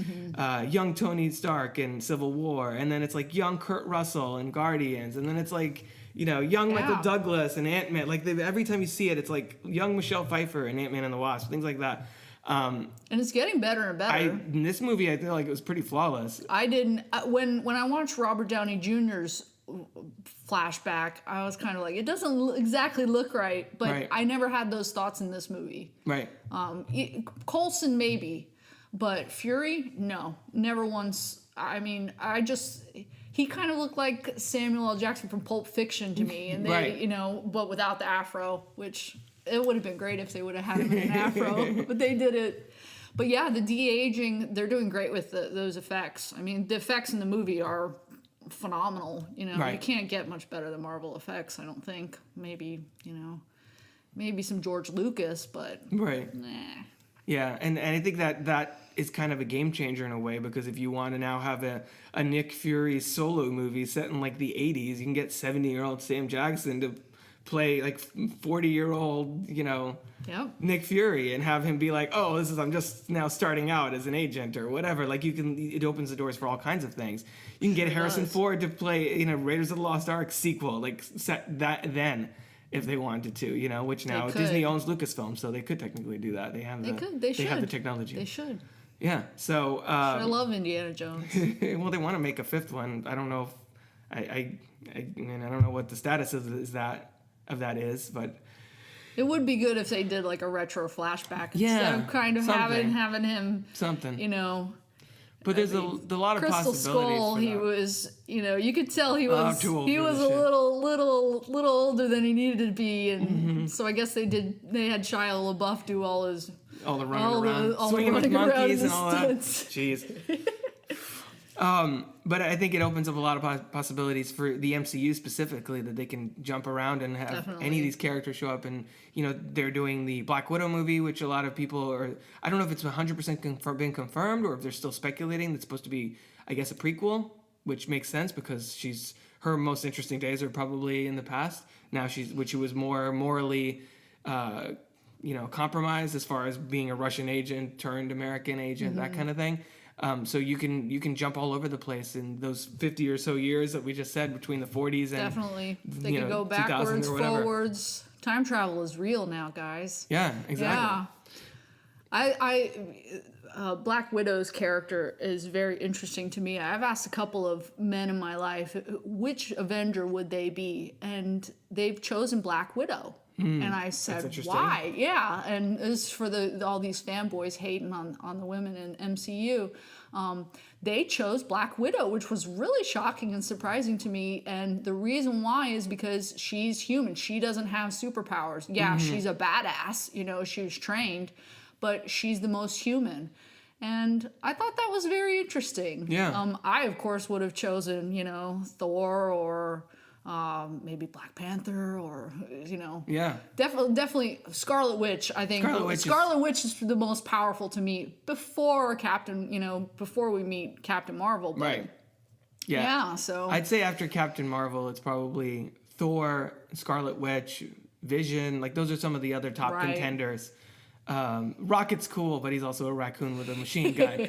[SPEAKER 1] young Tony Stark in Civil War, and then it's like young Kurt Russell in Guardians, and then it's like young Michael Douglas and Ant-Man. Like every time you see it, it's like young Michelle Pfeiffer and Ant-Man and the Wasp, things like that.
[SPEAKER 2] And it's getting better and better.
[SPEAKER 1] In this movie, I feel like it was pretty flawless.
[SPEAKER 2] I didn't when I watched Robert Downey Jr.'s flashback, I was kind of like, it doesn't exactly look right, but
[SPEAKER 1] Right.
[SPEAKER 2] I never had those thoughts in this movie.
[SPEAKER 1] Right.
[SPEAKER 2] Coulson maybe, but Fury, no, never once. I mean, he kind of looked like Samuel L. Jackson from Pulp Fiction to me, and they,
[SPEAKER 1] Right.
[SPEAKER 2] But without the afro, which it would have been great if they would have had him in an afro, but they did it. But yeah, the de-aging, they're doing great with those effects. I mean, the effects in the movie are phenomenal. You know,
[SPEAKER 1] Right.
[SPEAKER 2] you can't get much better than Marvel effects, I don't think. Maybe, you know, maybe some George Lucas, but
[SPEAKER 1] Right.
[SPEAKER 2] nah.
[SPEAKER 1] Yeah, and I think that is kind of a game changer in a way, because if you want to now have a Nick Fury solo movie set in like the 80s, you can get 70-year-old Sam Jackson to play like 40-year-old, you know,
[SPEAKER 2] Yep.
[SPEAKER 1] Nick Fury, and have him be like, oh, I'm just now starting out as an agent or whatever. Like it opens the doors for all kinds of things. You can get Harrison
[SPEAKER 2] does.
[SPEAKER 1] Ford to play, you know, Raiders of the Lost Ark sequel, like set that then. If they wanted to, you know, which now
[SPEAKER 2] could.
[SPEAKER 1] Disney owns Lucasfilm, so they could technically do that. They have
[SPEAKER 2] They could. They should.
[SPEAKER 1] have the technology.
[SPEAKER 2] They should.
[SPEAKER 1] Yeah. So
[SPEAKER 2] I love Indiana Jones.
[SPEAKER 1] well, they want to make a fifth one. I don't know if I mean, I don't know what the status of that is, but
[SPEAKER 2] It would be good if they did like a retro flashback
[SPEAKER 1] Yeah,
[SPEAKER 2] instead of kind of
[SPEAKER 1] something.
[SPEAKER 2] having him,
[SPEAKER 1] something.
[SPEAKER 2] you know.
[SPEAKER 1] But there's a lot of
[SPEAKER 2] Crystal
[SPEAKER 1] possibilities.
[SPEAKER 2] Skull,
[SPEAKER 1] for
[SPEAKER 2] he
[SPEAKER 1] that.
[SPEAKER 2] was, you know, you could tell he was
[SPEAKER 1] too old
[SPEAKER 2] he
[SPEAKER 1] for
[SPEAKER 2] was
[SPEAKER 1] this
[SPEAKER 2] a
[SPEAKER 1] shit.
[SPEAKER 2] little older than he needed to be, and
[SPEAKER 1] Mm-hmm.
[SPEAKER 2] so I guess they had Shia LaBeouf do all his
[SPEAKER 1] all the running around,
[SPEAKER 2] all the
[SPEAKER 1] swinging with
[SPEAKER 2] running around
[SPEAKER 1] monkeys
[SPEAKER 2] in
[SPEAKER 1] and
[SPEAKER 2] the
[SPEAKER 1] all that.
[SPEAKER 2] stunts.
[SPEAKER 1] Jeez. But I think it opens up a lot of possibilities for the MCU specifically, that they can jump around and have
[SPEAKER 2] Definitely.
[SPEAKER 1] any of these characters show up. And, you know, they're doing the Black Widow movie, which a lot of people are, I don't know if it's 100% been confirmed or if they're still speculating. That's supposed to be, I guess, a prequel, which makes sense because her most interesting days are probably in the past. Now she was more morally, you know, compromised as far as being a Russian agent turned American agent, that kind of thing. So you can jump all over the place in those 50 or so years that we just said, between the 40s and
[SPEAKER 2] Definitely, they
[SPEAKER 1] you
[SPEAKER 2] could
[SPEAKER 1] know,
[SPEAKER 2] go
[SPEAKER 1] 2000
[SPEAKER 2] backwards,
[SPEAKER 1] or whatever.
[SPEAKER 2] forwards. Time travel is real now, guys.
[SPEAKER 1] Yeah, exactly.
[SPEAKER 2] Yeah. Black Widow's character is very interesting to me. I've asked a couple of men in my life, which Avenger would they be? And they've chosen Black Widow. And I said,
[SPEAKER 1] interesting.
[SPEAKER 2] why? Yeah. And as for all these fanboys hating on the women in MCU, they chose Black Widow, which was really shocking and surprising to me. And the reason why is because she's human. She doesn't have superpowers. Yeah, she's a badass. You know, she was trained, but she's the most human. And I thought that was very interesting.
[SPEAKER 1] Yeah.
[SPEAKER 2] I, of course, would have chosen, you know, Thor or maybe Black Panther or, you know.
[SPEAKER 1] Yeah.
[SPEAKER 2] Definitely Scarlet Witch, I think.
[SPEAKER 1] Scarlet
[SPEAKER 2] Witch is the most powerful to me before we meet Captain Marvel. But
[SPEAKER 1] Right. Yeah.
[SPEAKER 2] Yeah, so.
[SPEAKER 1] I'd say after Captain Marvel, it's probably Thor, Scarlet Witch, Vision. Like, those are some of the other top
[SPEAKER 2] Right.
[SPEAKER 1] contenders. Rocket's cool, but he's also a raccoon with a machine gun.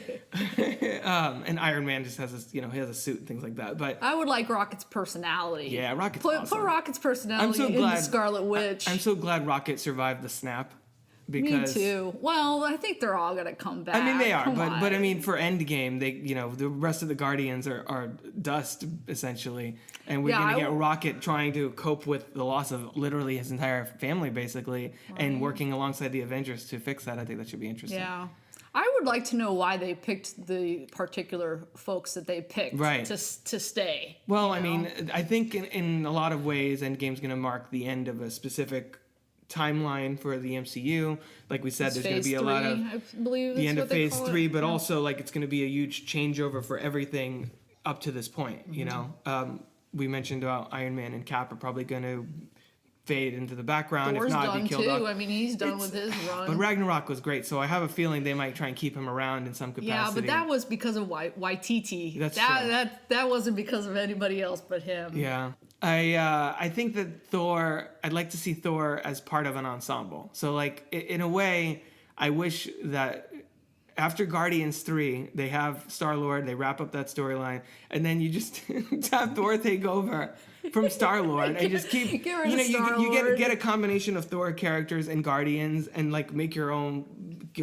[SPEAKER 1] And Iron Man just has he has a suit and things like that. But
[SPEAKER 2] I would like Rocket's personality.
[SPEAKER 1] yeah, Rocket's
[SPEAKER 2] Put
[SPEAKER 1] awesome.
[SPEAKER 2] Rocket's personality in the Scarlet Witch.
[SPEAKER 1] I'm so glad Rocket survived the snap.
[SPEAKER 2] Me
[SPEAKER 1] Because
[SPEAKER 2] too. Well, I think they're all gonna come back.
[SPEAKER 1] I mean, they are,
[SPEAKER 2] Come
[SPEAKER 1] but I
[SPEAKER 2] on.
[SPEAKER 1] mean, for Endgame, the rest of the Guardians are dust essentially, and we're gonna get Rocket trying to cope with the loss of literally his entire family, basically, and working alongside the Avengers to fix that. I think that should be interesting.
[SPEAKER 2] Yeah. I would like to know why they picked the particular folks that they picked
[SPEAKER 1] Right.
[SPEAKER 2] to stay.
[SPEAKER 1] Well, I mean, I think in a lot of ways, Endgame's gonna mark the end of a specific timeline for the MCU. Like we said, there's going to be a lot of
[SPEAKER 2] I believe
[SPEAKER 1] the end of
[SPEAKER 2] what they
[SPEAKER 1] phase
[SPEAKER 2] call
[SPEAKER 1] 3,
[SPEAKER 2] it.
[SPEAKER 1] but also like it's going to be a huge changeover for everything up to this point. You know, we mentioned about Iron Man and Cap are probably going to fade into the background,
[SPEAKER 2] Thor's
[SPEAKER 1] if not
[SPEAKER 2] done
[SPEAKER 1] be killed
[SPEAKER 2] too.
[SPEAKER 1] off.
[SPEAKER 2] I mean, he's done with his run.
[SPEAKER 1] But Ragnarok was great, so I have a feeling they might try and keep him around in some capacity.
[SPEAKER 2] yeah, but that was because of Waititi.
[SPEAKER 1] That's true.
[SPEAKER 2] That wasn't because of anybody else but him.
[SPEAKER 1] Yeah. I think that Thor, I'd like to see Thor as part of an ensemble. So, like, in a way, I wish that after Guardians 3, they have Star-Lord, they wrap up that storyline, and then you just have Thor take over from Star-Lord and just keep,
[SPEAKER 2] Get rid of
[SPEAKER 1] you
[SPEAKER 2] Star-Lord.
[SPEAKER 1] get a combination of Thor characters and Guardians and, like, make your own,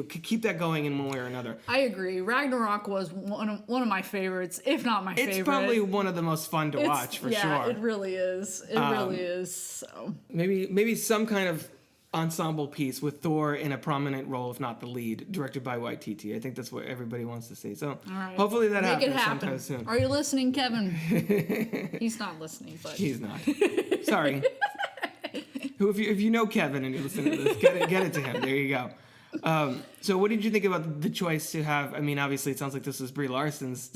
[SPEAKER 1] keep that going in one way or another.
[SPEAKER 2] I agree. Ragnarok was one of my favorites, if not my favorite.
[SPEAKER 1] It's probably one of the most fun to watch, for
[SPEAKER 2] yeah,
[SPEAKER 1] sure.
[SPEAKER 2] it really is. It really is. So.
[SPEAKER 1] Maybe some kind of ensemble piece with Thor in a prominent role, if not the lead, directed by Waititi. I think that's what everybody wants to see. So
[SPEAKER 2] All right.
[SPEAKER 1] hopefully that
[SPEAKER 2] Make it
[SPEAKER 1] happens
[SPEAKER 2] happen.
[SPEAKER 1] sometime soon.
[SPEAKER 2] Are you listening, Kevin? He's not listening, but
[SPEAKER 1] He's not. Sorry. If you know Kevin and you're listening to this, get it to him. There you go. So what did you think about the choice to have? I mean, obviously it sounds like this was Brie Larson's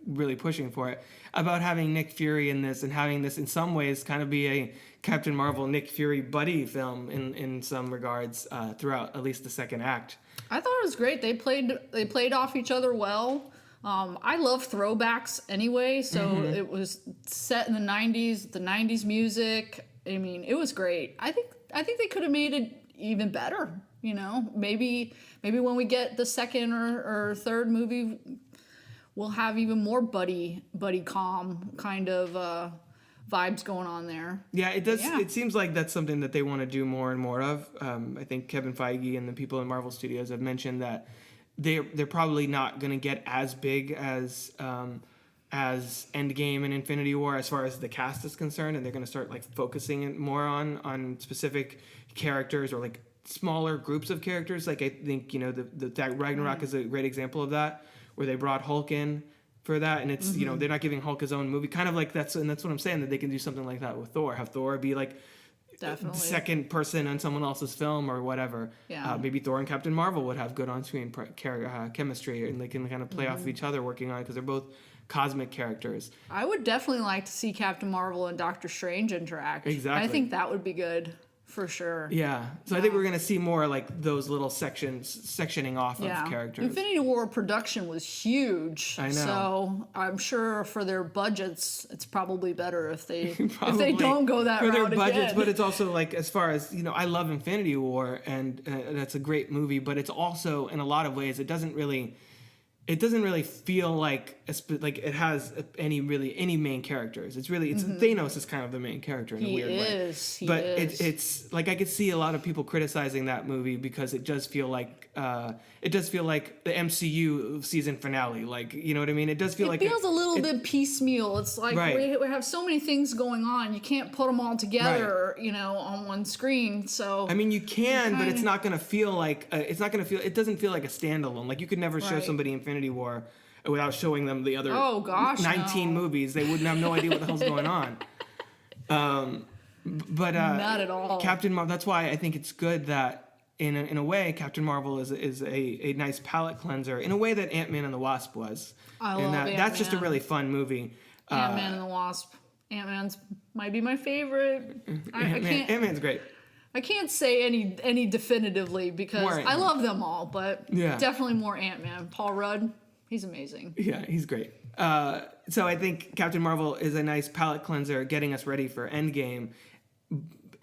[SPEAKER 1] really pushing for it, about having Nick Fury in this and having this in some ways kind of be a Captain Marvel Nick Fury buddy film in some regards throughout at least the second act.
[SPEAKER 2] I thought it was great. They played off each other well. I love throwbacks anyway, so it was set in the 90s music. I mean, it was great. I think they could have made it even better. You know, maybe when we get the second or third movie, we'll have even more buddy calm kind of vibes going on there.
[SPEAKER 1] Yeah, it does. Yeah. It seems like that's something that they want to do more and more of. I think Kevin Feige and the people in Marvel Studios have mentioned that they're probably not going to get as big as Endgame and Infinity War as far as the cast is concerned, and they're going to start like focusing it more on specific characters or like smaller groups of characters. Like I think, you know, that Ragnarok is a great example of that, where they brought Hulk in for that, and it's you know, they're not giving Hulk his own movie, kind of like that's what I'm saying, that they can do something like that with Thor, have Thor be like the second person on someone else's film or whatever. Maybe Thor and Captain Marvel would have good on-screen chemistry, and they can kind of play off of each other working on it because they're both cosmic characters.
[SPEAKER 2] I would definitely like to see Captain Marvel and Doctor Strange interact.
[SPEAKER 1] Exactly.
[SPEAKER 2] I think that would be good. For sure.
[SPEAKER 1] Yeah. So I think we're going to see more like those little sectioning off of characters.
[SPEAKER 2] Infinity War production was huge.
[SPEAKER 1] I know.
[SPEAKER 2] So I'm sure for their budgets, it's probably better if they don't go that route
[SPEAKER 1] for their budgets.
[SPEAKER 2] Again.
[SPEAKER 1] But it's also like, as far as, you know, I love Infinity War, and that's a great movie, but it's also, in a lot of ways, it doesn't really feel like it has any main characters. It's really Thanos is kind of the main character in a weird way. But it's like, I could see a lot of people criticizing that movie because it does feel like the MCU season finale. Like, you know what I mean? It does feel like
[SPEAKER 2] it feels a little bit piecemeal. It's like we have so many things going on. You can't put them all together, you know, on one screen. So
[SPEAKER 1] I mean, you can, but it's not going to feel like it doesn't feel like a standalone. Like, you could never show somebody Infinity War without showing them the other 19 movies. They wouldn't have no idea what the hell's going on. But
[SPEAKER 2] not at all.
[SPEAKER 1] Captain Marvel. That's why I think it's good that in a way Captain Marvel is a nice palate cleanser in a way that Ant-Man and the Wasp was. That's just a really fun movie.
[SPEAKER 2] Ant-Man and the Wasp. Ant-Man's might be my favorite.
[SPEAKER 1] Ant-Man's great.
[SPEAKER 2] I can't say any definitively because I love them all, but definitely more Ant-Man. Paul Rudd, he's amazing.
[SPEAKER 1] Yeah, he's great. So I think Captain Marvel is a nice palate cleanser, getting us ready for Endgame,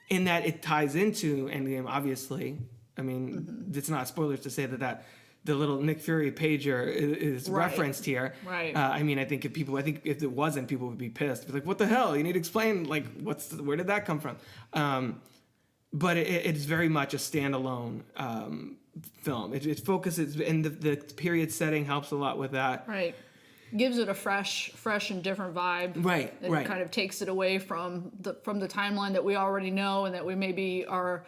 [SPEAKER 1] in that it ties into Endgame, obviously. I mean, it's not spoilers to say that the little Nick Fury pager is referenced here.
[SPEAKER 2] Right.
[SPEAKER 1] I mean, I think if it wasn't, people would be pissed. Be like, what the hell? You need to explain, like, where did that come from? But it's very much a standalone film. It focuses, and the period setting helps a lot with that.
[SPEAKER 2] Right. Gives it a fresh and different vibe.
[SPEAKER 1] Right.
[SPEAKER 2] It kind of takes it away from the timeline that we already know and that we maybe are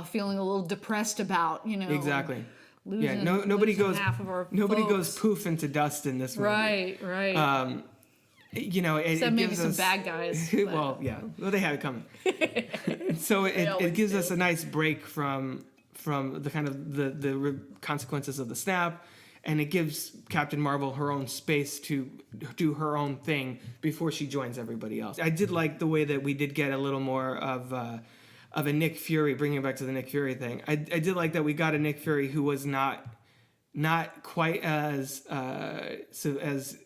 [SPEAKER 2] feeling a little depressed about. You know.
[SPEAKER 1] Exactly.
[SPEAKER 2] Nobody goes
[SPEAKER 1] poof into dust in this movie.
[SPEAKER 2] Right.
[SPEAKER 1] You know,
[SPEAKER 2] except maybe some bad guys.
[SPEAKER 1] Well, they have it coming. So it gives us a nice break from the kind of the consequences of the snap, and it gives Captain Marvel her own space to do her own thing before she joins everybody else. I did like the way that we did get a little more of a Nick Fury, bringing it back to the Nick Fury thing. I did like that we got a Nick Fury who was not quite as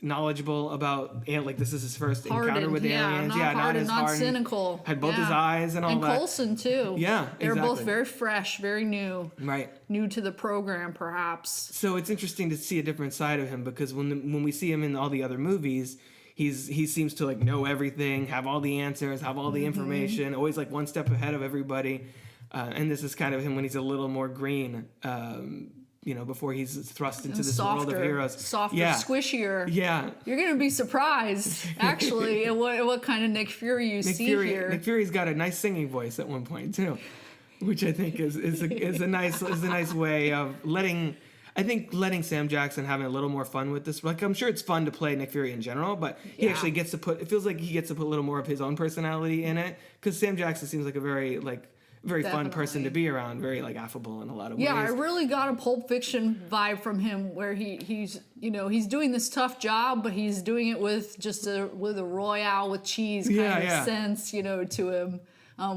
[SPEAKER 1] knowledgeable about, like, this is his first encounter with aliens.
[SPEAKER 2] Not as hardened, cynical.
[SPEAKER 1] Had both his eyes and all that.
[SPEAKER 2] And Coulson too.
[SPEAKER 1] Yeah,
[SPEAKER 2] they were both very fresh, very new.
[SPEAKER 1] Right.
[SPEAKER 2] New to the program, perhaps.
[SPEAKER 1] So it's interesting to see a different side of him, because when we see him in all the other movies, he seems to, like, know everything, have all the answers, have all the information, always like one step ahead of everybody. And this is kind of him when he's a little more green. You know, before he's thrust into this world of heroes.
[SPEAKER 2] Softer, squishier.
[SPEAKER 1] Yeah.
[SPEAKER 2] You're going to be surprised, actually, at what kind of Nick Fury you see here.
[SPEAKER 1] Nick Fury's got a nice singing voice at one point, too, which I think is a nice way of letting Sam Jackson having a little more fun with this. Like, I'm sure it's fun to play Nick Fury in general, but he actually gets to it feels like he gets to put a little more of his own personality in it, because Sam Jackson seems like a very, like, very fun person
[SPEAKER 2] Definitely.
[SPEAKER 1] to be around, very like affable in a lot of
[SPEAKER 2] Yeah, I
[SPEAKER 1] ways.
[SPEAKER 2] really got a Pulp Fiction vibe from him, where he's he's doing this tough job, but he's doing it with just a royale with cheese kind of sense, to him.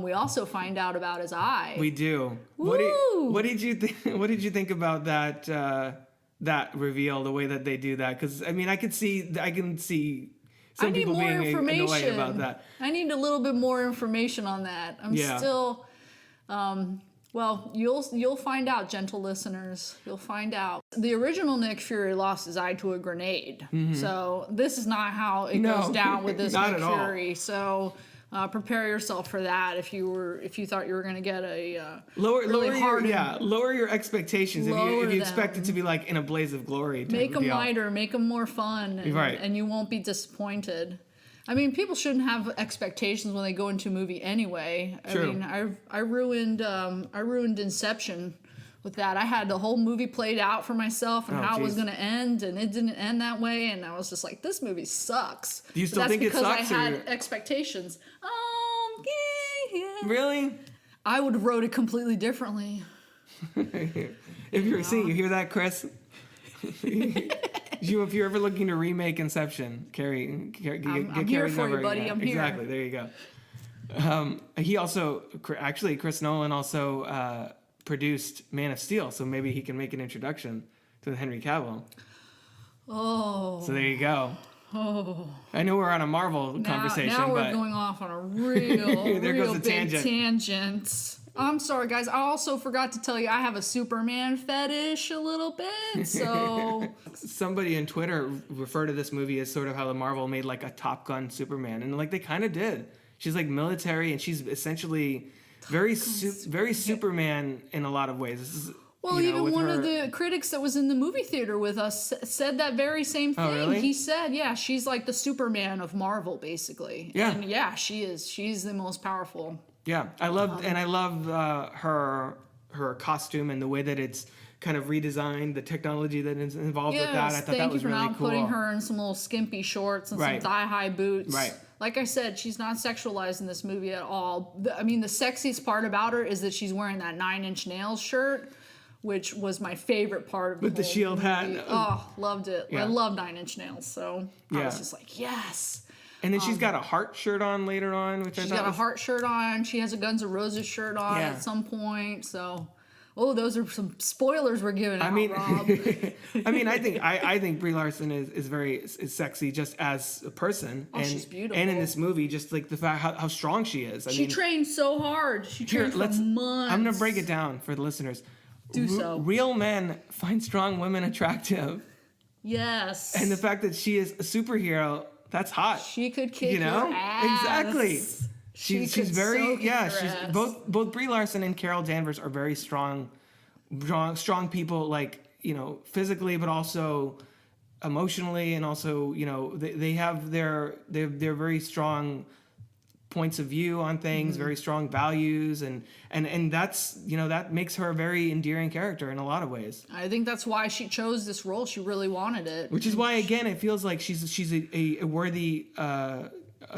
[SPEAKER 2] We also find out about his eye.
[SPEAKER 1] We do.
[SPEAKER 2] Woo!
[SPEAKER 1] What did you think? What did you think about that reveal? The way that they do that, because I mean, I can see some
[SPEAKER 2] I need
[SPEAKER 1] people
[SPEAKER 2] more
[SPEAKER 1] being annoyed
[SPEAKER 2] information
[SPEAKER 1] about that.
[SPEAKER 2] I need a little bit more information on that. I'm still. Well, you'll find out, gentle listeners. You'll find out. The original Nick Fury lost his eye to a grenade. So this is not how it goes down with this
[SPEAKER 1] not
[SPEAKER 2] Nick
[SPEAKER 1] at all.
[SPEAKER 2] Fury. So prepare yourself for that if you thought you were going to get a
[SPEAKER 1] lower your expectations.
[SPEAKER 2] Lower
[SPEAKER 1] If you expect
[SPEAKER 2] them.
[SPEAKER 1] it to be like in a blaze of glory.
[SPEAKER 2] Make them lighter, make them more fun, and you won't be disappointed. I mean, people shouldn't have expectations when they go into a movie anyway.
[SPEAKER 1] True.
[SPEAKER 2] I mean, I ruined Inception with that. I had the whole movie played out for myself and how it was going to end, and it didn't end that way. And I was just like, this movie sucks.
[SPEAKER 1] Do you still think it sucks?
[SPEAKER 2] That's because I had expectations. Yeah.
[SPEAKER 1] Really?
[SPEAKER 2] I would have wrote it completely differently.
[SPEAKER 1] If you're seeing, you hear that, Chris? If you're ever looking to remake Inception,
[SPEAKER 2] I'm
[SPEAKER 1] get
[SPEAKER 2] here
[SPEAKER 1] Kerri's
[SPEAKER 2] for you,
[SPEAKER 1] number.
[SPEAKER 2] buddy.
[SPEAKER 1] Yeah,
[SPEAKER 2] I'm here.
[SPEAKER 1] Exactly. There you go. He also, actually, Chris Nolan also produced Man of Steel, so maybe he can make an introduction to Henry Cavill.
[SPEAKER 2] Oh.
[SPEAKER 1] So there you go.
[SPEAKER 2] Oh.
[SPEAKER 1] I know we're on a Marvel conversation,
[SPEAKER 2] now we're
[SPEAKER 1] but
[SPEAKER 2] going off on a real,
[SPEAKER 1] There goes
[SPEAKER 2] real
[SPEAKER 1] a
[SPEAKER 2] big
[SPEAKER 1] tangent.
[SPEAKER 2] tangent. I'm sorry, guys. I also forgot to tell you I have a Superman fetish a little bit. So
[SPEAKER 1] somebody on Twitter referred to this movie as sort of how the Marvel made like a Top Gun Superman, and like they kind of did. She's like military, and she's essentially very Superman in a lot of ways. This is,
[SPEAKER 2] well, even one of the critics that was in the movie theater with us said that very same thing.
[SPEAKER 1] Oh, really?
[SPEAKER 2] He said, yeah, she's like the Superman of Marvel, basically.
[SPEAKER 1] Yeah.
[SPEAKER 2] And yeah, she is. She's the most powerful.
[SPEAKER 1] Yeah, I love her costume and the way that it's kind of redesigned, the technology that is involved with that. I thought that was really cool.
[SPEAKER 2] Thank you for not putting her in some little skimpy shorts and some thigh-high boots.
[SPEAKER 1] Right.
[SPEAKER 2] Like I said, she's not sexualized in this movie at all. I mean, the sexiest part about her is that she's wearing that 9 Inch Nails shirt, which was my favorite part of
[SPEAKER 1] With the
[SPEAKER 2] whole
[SPEAKER 1] shield
[SPEAKER 2] movie.
[SPEAKER 1] hat.
[SPEAKER 2] Oh, loved it.
[SPEAKER 1] Yeah.
[SPEAKER 2] I love 9 Inch Nails, so I
[SPEAKER 1] Yeah.
[SPEAKER 2] was just like, yes.
[SPEAKER 1] And then she's got a heart shirt on later on, which
[SPEAKER 2] She's
[SPEAKER 1] I thought
[SPEAKER 2] got a
[SPEAKER 1] was...
[SPEAKER 2] heart shirt on. She has a Guns N' Roses shirt on
[SPEAKER 1] Yeah.
[SPEAKER 2] at some point. So, those are some spoilers we're giving out,
[SPEAKER 1] I mean,
[SPEAKER 2] Rob.
[SPEAKER 1] I think Brie Larson is very sexy just as a person.
[SPEAKER 2] Oh,
[SPEAKER 1] and,
[SPEAKER 2] she's beautiful.
[SPEAKER 1] And in this movie, just like the fact how strong she is.
[SPEAKER 2] She trained so hard. She trained for months.
[SPEAKER 1] I'm gonna break it down for the listeners.
[SPEAKER 2] Do so.
[SPEAKER 1] Real men find strong women attractive,
[SPEAKER 2] Yes.
[SPEAKER 1] and the fact that she is a superhero, that's hot.
[SPEAKER 2] She could kick
[SPEAKER 1] You know?
[SPEAKER 2] your ass.
[SPEAKER 1] Exactly.
[SPEAKER 2] She
[SPEAKER 1] She's
[SPEAKER 2] could
[SPEAKER 1] very
[SPEAKER 2] so kick
[SPEAKER 1] yeah.
[SPEAKER 2] your
[SPEAKER 1] She's
[SPEAKER 2] ass.
[SPEAKER 1] both Brie Larson and Carol Danvers are very strong people, like physically, but also emotionally, and also they have their very strong points of view on things, very strong values, and that's that makes her a very endearing character in a lot of ways.
[SPEAKER 2] I think that's why she chose this role. She really wanted it.
[SPEAKER 1] Which is why, again, it feels like she's a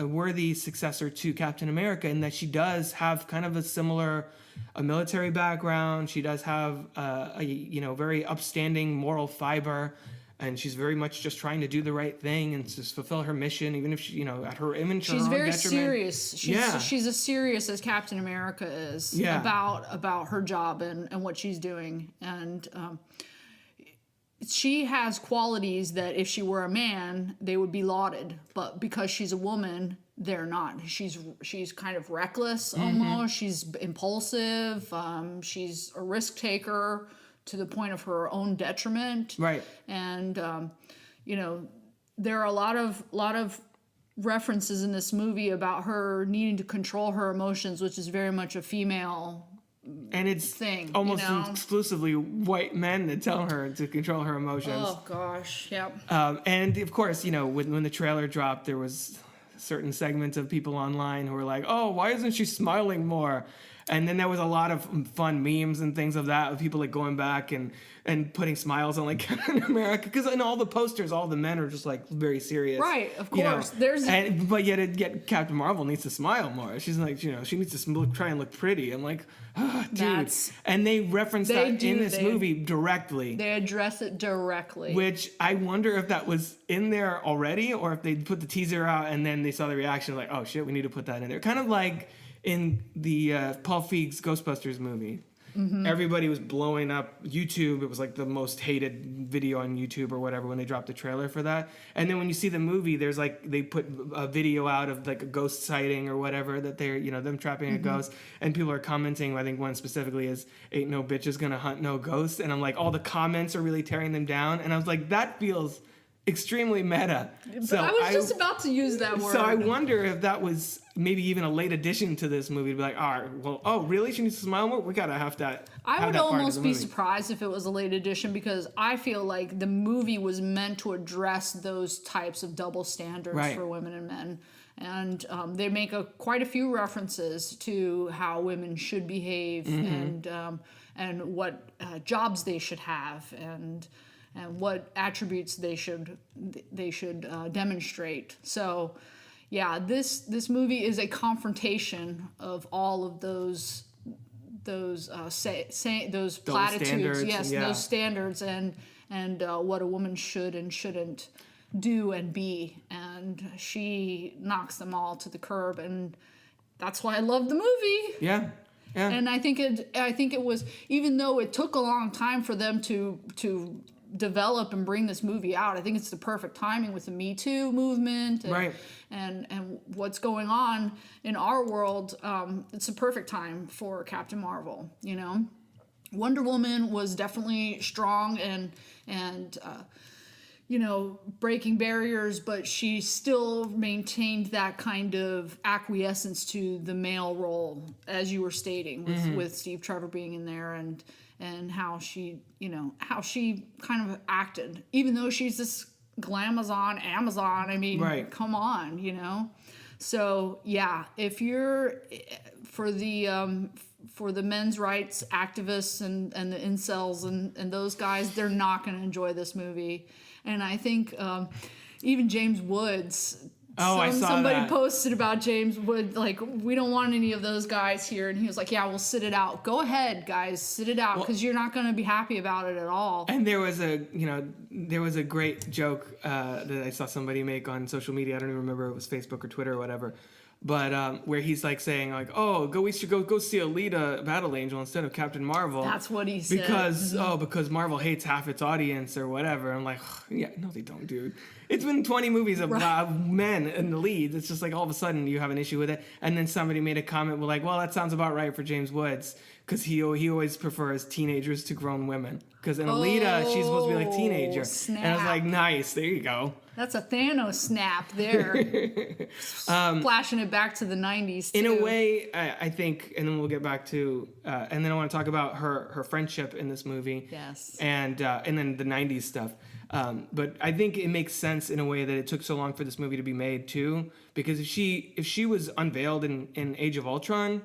[SPEAKER 1] worthy successor to Captain America, in that she does have kind of a military background. She does have a very upstanding moral fiber, and she's very much just trying to do the right thing and just fulfill her mission, even if she, at her image.
[SPEAKER 2] She's very serious.
[SPEAKER 1] Yeah.
[SPEAKER 2] She's as serious as Captain America is about her job and what she's doing. And she has qualities that if she were a man, they would be lauded. But because she's a woman, they're not. She's kind of reckless almost. She's impulsive. She's a risk taker to the point of her own detriment.
[SPEAKER 1] Right.
[SPEAKER 2] And there are a lot of references in this movie about her needing to control her emotions, which is very much a female
[SPEAKER 1] and it's
[SPEAKER 2] thing.
[SPEAKER 1] Almost exclusively white men that tell her to control her emotions.
[SPEAKER 2] Oh gosh, yep.
[SPEAKER 1] And of course, when the trailer dropped, there was certain segments of people online who were like, "Oh, why isn't she smiling more?" And then there was a lot of fun memes and things of that, of people like going back and putting smiles on like Captain America, because in all the posters, all the men are just like very serious.
[SPEAKER 2] Right, of
[SPEAKER 1] you know.
[SPEAKER 2] course.
[SPEAKER 1] But yet Captain Marvel needs to smile more. She's like, you know, she needs to try and look pretty. I'm like, dude. And they reference that in this movie directly.
[SPEAKER 2] They address it directly.
[SPEAKER 1] Which I wonder if that was in there already, or if they put the teaser out and then they saw the reaction like, oh shit, we need to put that in there. Kind of like in the Paul Feig's Ghostbusters movie. Mm-hmm. Everybody was blowing up YouTube. It was like the most hated video on YouTube or whatever when they dropped the trailer for that. And then when you see the movie, there's like, they put a video out of like a ghost sighting or whatever, that they're, you know, them trapping a ghost. And people are commenting, I think one specifically is, ain't no bitches gonna hunt no ghosts. And I'm like, all the comments are really tearing them down. And I was like, that feels extremely meta. So
[SPEAKER 2] I was just about to use that word.
[SPEAKER 1] So I wonder if that was maybe even a late addition to this movie, to be like, all right, well, oh, really? She needs to smile more? We gotta have that.
[SPEAKER 2] I would
[SPEAKER 1] that part of
[SPEAKER 2] almost
[SPEAKER 1] the
[SPEAKER 2] be
[SPEAKER 1] movie.
[SPEAKER 2] surprised if it was a late addition, because I feel like the movie was meant to address those types of double standards
[SPEAKER 1] Right.
[SPEAKER 2] for women and men. And they make quite a few references to how women should behave and what jobs they should have and what attributes they should demonstrate. So, yeah, this movie is a confrontation of all of those platitudes,
[SPEAKER 1] standards,
[SPEAKER 2] yes,
[SPEAKER 1] yeah.
[SPEAKER 2] those standards, and what a woman should and shouldn't do and be, and she knocks them all to the curb, and that's why I love the movie.
[SPEAKER 1] Yeah. Yeah.
[SPEAKER 2] And I think it was, even though it took a long time for them to develop and bring this movie out, I think it's the perfect timing with the Me Too movement and,
[SPEAKER 1] Right.
[SPEAKER 2] and what's going on in our world. It's a perfect time for Captain Marvel, you know. Wonder Woman was definitely strong and you know, breaking barriers, but she still maintained that kind of acquiescence to the male role, as you were stating, with Steve Trevor being in there, and how she, you know, how she kind of acted, even though she's this glamazon Amazon. I mean,
[SPEAKER 1] Right.
[SPEAKER 2] come on, you know. So yeah, if you're for the men's rights activists and the incels and those guys, they're not going to enjoy this movie. And I think even James Woods,
[SPEAKER 1] I saw
[SPEAKER 2] somebody
[SPEAKER 1] that.
[SPEAKER 2] posted about James Wood, like, we don't want any of those guys here. And he was like, yeah, we'll sit it out. Go ahead, guys, sit it out, because you're not going to be happy about it at all.
[SPEAKER 1] And there was a great joke that I saw somebody make on social media. I don't even remember if it was Facebook or Twitter or whatever. But where he's like saying like, oh, we should go see Alita Battle Angel instead of Captain Marvel.
[SPEAKER 2] That's what he said.
[SPEAKER 1] Because Marvel hates half its audience or whatever. I'm like, yeah, no, they don't, dude. It's been 20 movies of men in the leads. It's just like all of a sudden you have an issue with it. And then somebody made a comment like, well, that sounds about right for James Woods, because he always prefers teenagers to grown women. Because in Alita, she's supposed to be like teenager.
[SPEAKER 2] Snap.
[SPEAKER 1] And I was like, nice, there you go.
[SPEAKER 2] That's a Thanos snap there. Flashing it back to the 90s, too.
[SPEAKER 1] In a way, I think, and then we'll get back to, and then I want to talk about her friendship in this movie.
[SPEAKER 2] Yes.
[SPEAKER 1] And then the 90s stuff. But I think it makes sense in a way that it took so long for this movie to be made, too. Because if she was unveiled in Age of Ultron,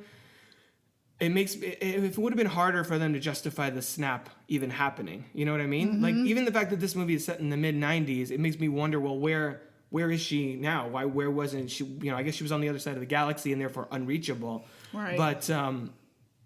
[SPEAKER 1] if it would have been harder for them to justify the snap even happening. You know what I mean?
[SPEAKER 2] Mm-hmm.
[SPEAKER 1] Like, even the fact that this movie is set in the mid-90s, it makes me wonder, well, where is she now? Where wasn't she? You know, I guess she was on the other side of the galaxy and therefore unreachable.
[SPEAKER 2] Right.
[SPEAKER 1] But,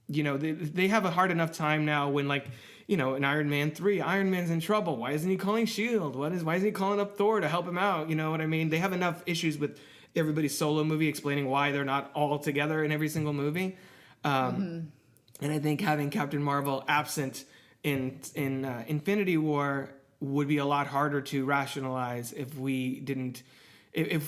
[SPEAKER 1] you know, they have a hard enough time now when, like, you know, in Iron Man 3, Iron Man's in trouble. Why isn't he calling S.H.I.E.L.D.? Why isn't he calling up Thor to help him out? You know what I mean? They have enough issues with everybody's solo movie explaining why they're not all together in every single movie. And I think having Captain Marvel absent in Infinity War would be a lot harder to rationalize if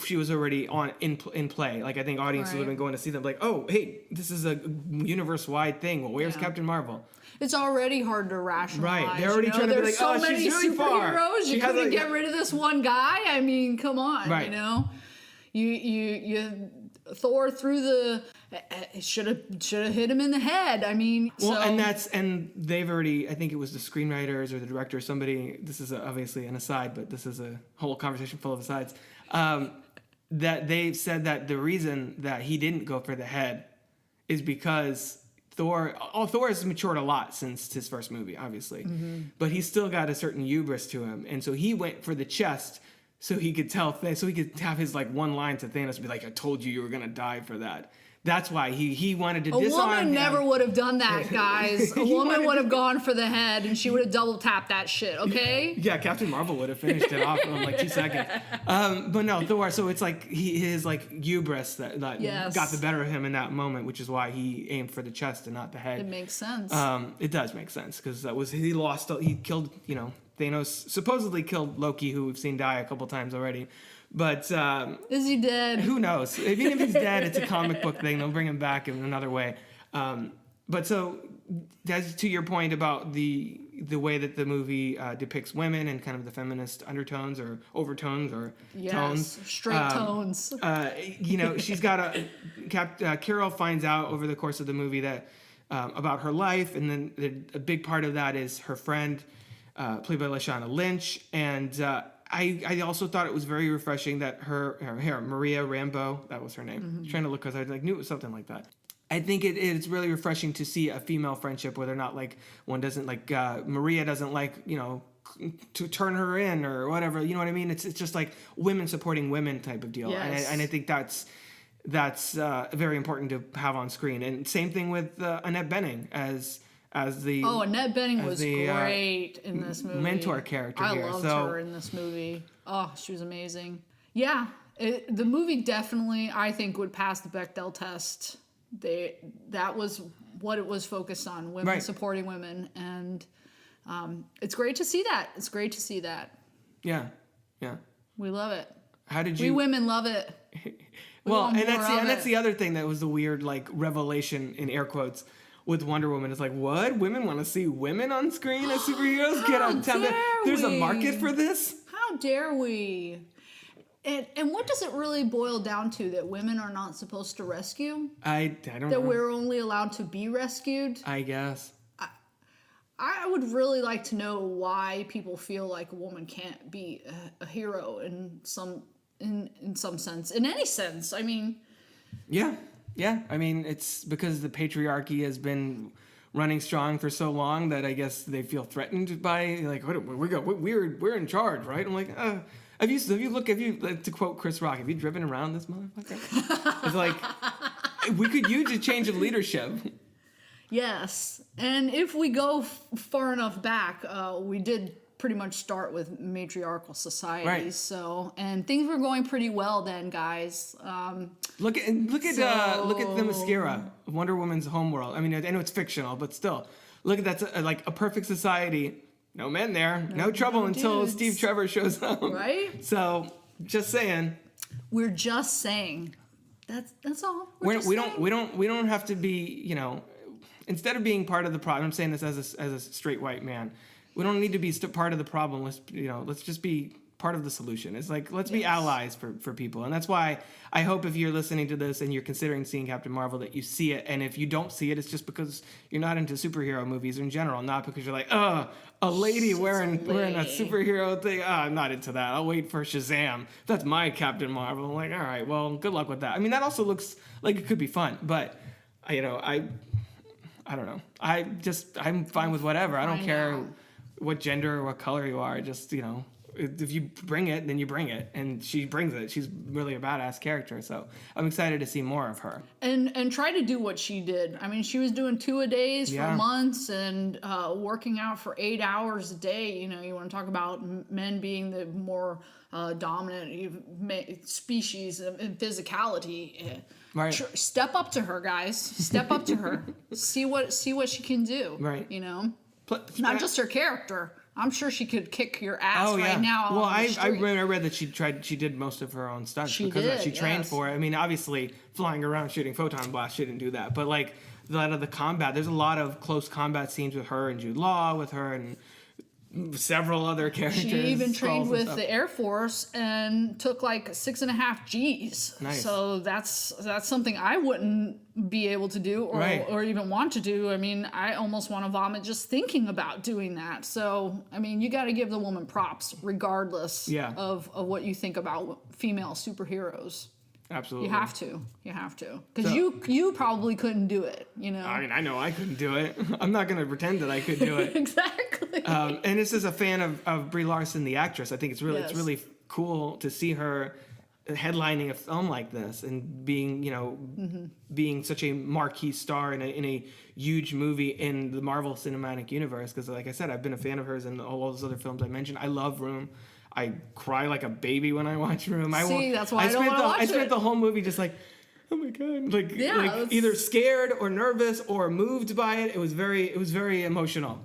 [SPEAKER 1] she was already in play. Like, I think audiences would have been going to see them like, oh, hey, this is a universe-wide thing. Well, where's Captain Marvel?
[SPEAKER 2] It's already hard to rationalize.
[SPEAKER 1] Right. They're already trying to be like,
[SPEAKER 2] so
[SPEAKER 1] oh,
[SPEAKER 2] many
[SPEAKER 1] she's really far.
[SPEAKER 2] superheroes. You
[SPEAKER 1] She has
[SPEAKER 2] couldn't
[SPEAKER 1] a-
[SPEAKER 2] get rid of this one guy. I mean, come on.
[SPEAKER 1] Right.
[SPEAKER 2] You know, you Thor threw the should have hit him in the head. I mean,
[SPEAKER 1] Well,
[SPEAKER 2] so,
[SPEAKER 1] and they've already, I think it was the screenwriters or the director or somebody, this is obviously an aside, but this is a whole conversation full of asides, that they've said that the reason that he didn't go for the head is because Thor has matured a lot since his first movie, obviously, but he's still got a certain hubris to him, and so he went for the chest so he could so he could have his like one line to Thanos and be like, "I told you were gonna die for that." That's why he wanted to disarm him.
[SPEAKER 2] A woman never would have done that, guys. A woman would have gone for the head, and she would have double tapped that shit, okay?
[SPEAKER 1] Yeah, Captain Marvel would have finished it off in like 2 seconds. But no, Thor, so it's like his like hubris that got the better of him in that moment, which is why he aimed for the chest and not the head.
[SPEAKER 2] It makes sense.
[SPEAKER 1] It does make sense, because he killed, Thanos supposedly killed Loki, who we've seen die a couple times already. But
[SPEAKER 2] is he dead?
[SPEAKER 1] Who knows? Even if he's dead, it's a comic book thing. They'll bring him back in another way. But so that's to your point about the way that the movie depicts women and kind of the feminist undertones or overtones or tones.
[SPEAKER 2] Straight tones.
[SPEAKER 1] She's got Carol finds out over the course of the movie that about her life, and then a big part of that is her friend, played by Lashana Lynch, and I also thought it was very refreshing that her Maria Rambeau, that was her name. I was trying to look because I knew it was something like that. I think it's really refreshing to see a female friendship where they're not like, one doesn't like, Maria doesn't like, to turn her in or whatever, you know what I mean? It's just like women supporting women type of deal.
[SPEAKER 2] Yes.
[SPEAKER 1] And I think that's very important to have on screen. And same thing with Annette Bening as the
[SPEAKER 2] Annette Bening was great in this movie.
[SPEAKER 1] Mentor character
[SPEAKER 2] I
[SPEAKER 1] here.
[SPEAKER 2] loved her in this movie. Oh, she was amazing. Yeah, the movie definitely, I think, would pass the Bechdel test. That was what it was focused on, women supporting women, and it's great to see that. It's great to see that.
[SPEAKER 1] Yeah.
[SPEAKER 2] We love it.
[SPEAKER 1] How did
[SPEAKER 2] We women love it.
[SPEAKER 1] Well, and that's the other thing that was the weird like revelation in air quotes with Wonder Woman. It's like, what? Women want to see women on screen as superheroes? Get out of town. There's a market for this?
[SPEAKER 2] How dare we? And what does it really boil down to? That women are not supposed to rescue?
[SPEAKER 1] I don't know.
[SPEAKER 2] That we're only allowed to be rescued?
[SPEAKER 1] I guess.
[SPEAKER 2] I would really like to know why people feel like a woman can't be a hero in some sense. In any sense. I mean... Yeah, I mean, it's because the patriarchy has been running strong for so long that I guess they feel threatened by, like, we're in charge, right? I'm like, have you to quote Chris Rock, have you driven around this motherfucker? It's like, we could use a change of leadership. Yes, and if we go far enough back, we did pretty much start with matriarchal societies.
[SPEAKER 1] Right.
[SPEAKER 2] So, and things were going pretty well then, guys.
[SPEAKER 1] Look at the mascara of Wonder Woman's homeworld. I mean, I know it's fictional, but still, look at that. Like a perfect society. No men there. No trouble until
[SPEAKER 2] dudes.
[SPEAKER 1] Steve Trevor shows up.
[SPEAKER 2] Right.
[SPEAKER 1] So, just saying.
[SPEAKER 2] We're just saying. That's all.
[SPEAKER 1] We don't have to be. Instead of being part of the problem. I'm saying this as a straight white man. We don't need to be part of the problem. Let's just be part of the solution. It's like, let's be allies for people. And that's why I hope if you're listening to this and you're considering seeing Captain Marvel, that you see it. And if you don't see it, it's just because you're not into superhero movies in general, not because you're like, a lady wearing a superhero thing. I'm not into that. I'll wait for Shazam. That's my Captain Marvel. I'm like, all right, well, good luck with that. I mean, that also looks like it could be fun, but I don't know. I'm fine with whatever. I don't care what gender or what color you are. Just, if you bring it, then you bring it. And she brings it. She's really a badass character. So I'm excited to see more of her.
[SPEAKER 2] And try to do what she did. I mean, she was doing 2-a-days for months and working out for 8 hours a day. You want to talk about men being the more dominant species in physicality.
[SPEAKER 1] Right.
[SPEAKER 2] Step up to her, guys. Step up to her. See what she can do.
[SPEAKER 1] Right.
[SPEAKER 2] Not just her character. I'm sure she could kick your ass right now.
[SPEAKER 1] Well, I read that she did most of her own stunts she trained for it. I mean, obviously, flying around shooting photon blasts, she didn't do that. But like a lot of the combat, there's a lot of close combat scenes with her and Jude Law, with her and several other characters.
[SPEAKER 2] She even trained with the Air Force and took like 6.5 G's.
[SPEAKER 1] Nice.
[SPEAKER 2] So that's something I wouldn't be able to do or even want to do. I mean, I almost want to vomit just thinking about doing that. So, I mean, you got to give the woman props regardless of what you think about female superheroes.
[SPEAKER 1] Absolutely.
[SPEAKER 2] You have to. Because you probably couldn't do it, you know?
[SPEAKER 1] I mean, I know I couldn't do it. I'm not going to pretend that I could do it.
[SPEAKER 2] Exactly.
[SPEAKER 1] And this is a fan of Brie Larson, the actress. I think it's really cool to see her headlining a film like this and being, you know, being such a marquee star in a huge movie in the Marvel Cinematic Universe. Because, like I said, I've been a fan of hers in all those other films I mentioned. I love Room. I cry like a baby when I watch Room.
[SPEAKER 2] That's why I don't want to watch it.
[SPEAKER 1] I spent the whole movie just like, oh my god, like either scared or nervous or moved by it. It was very emotional.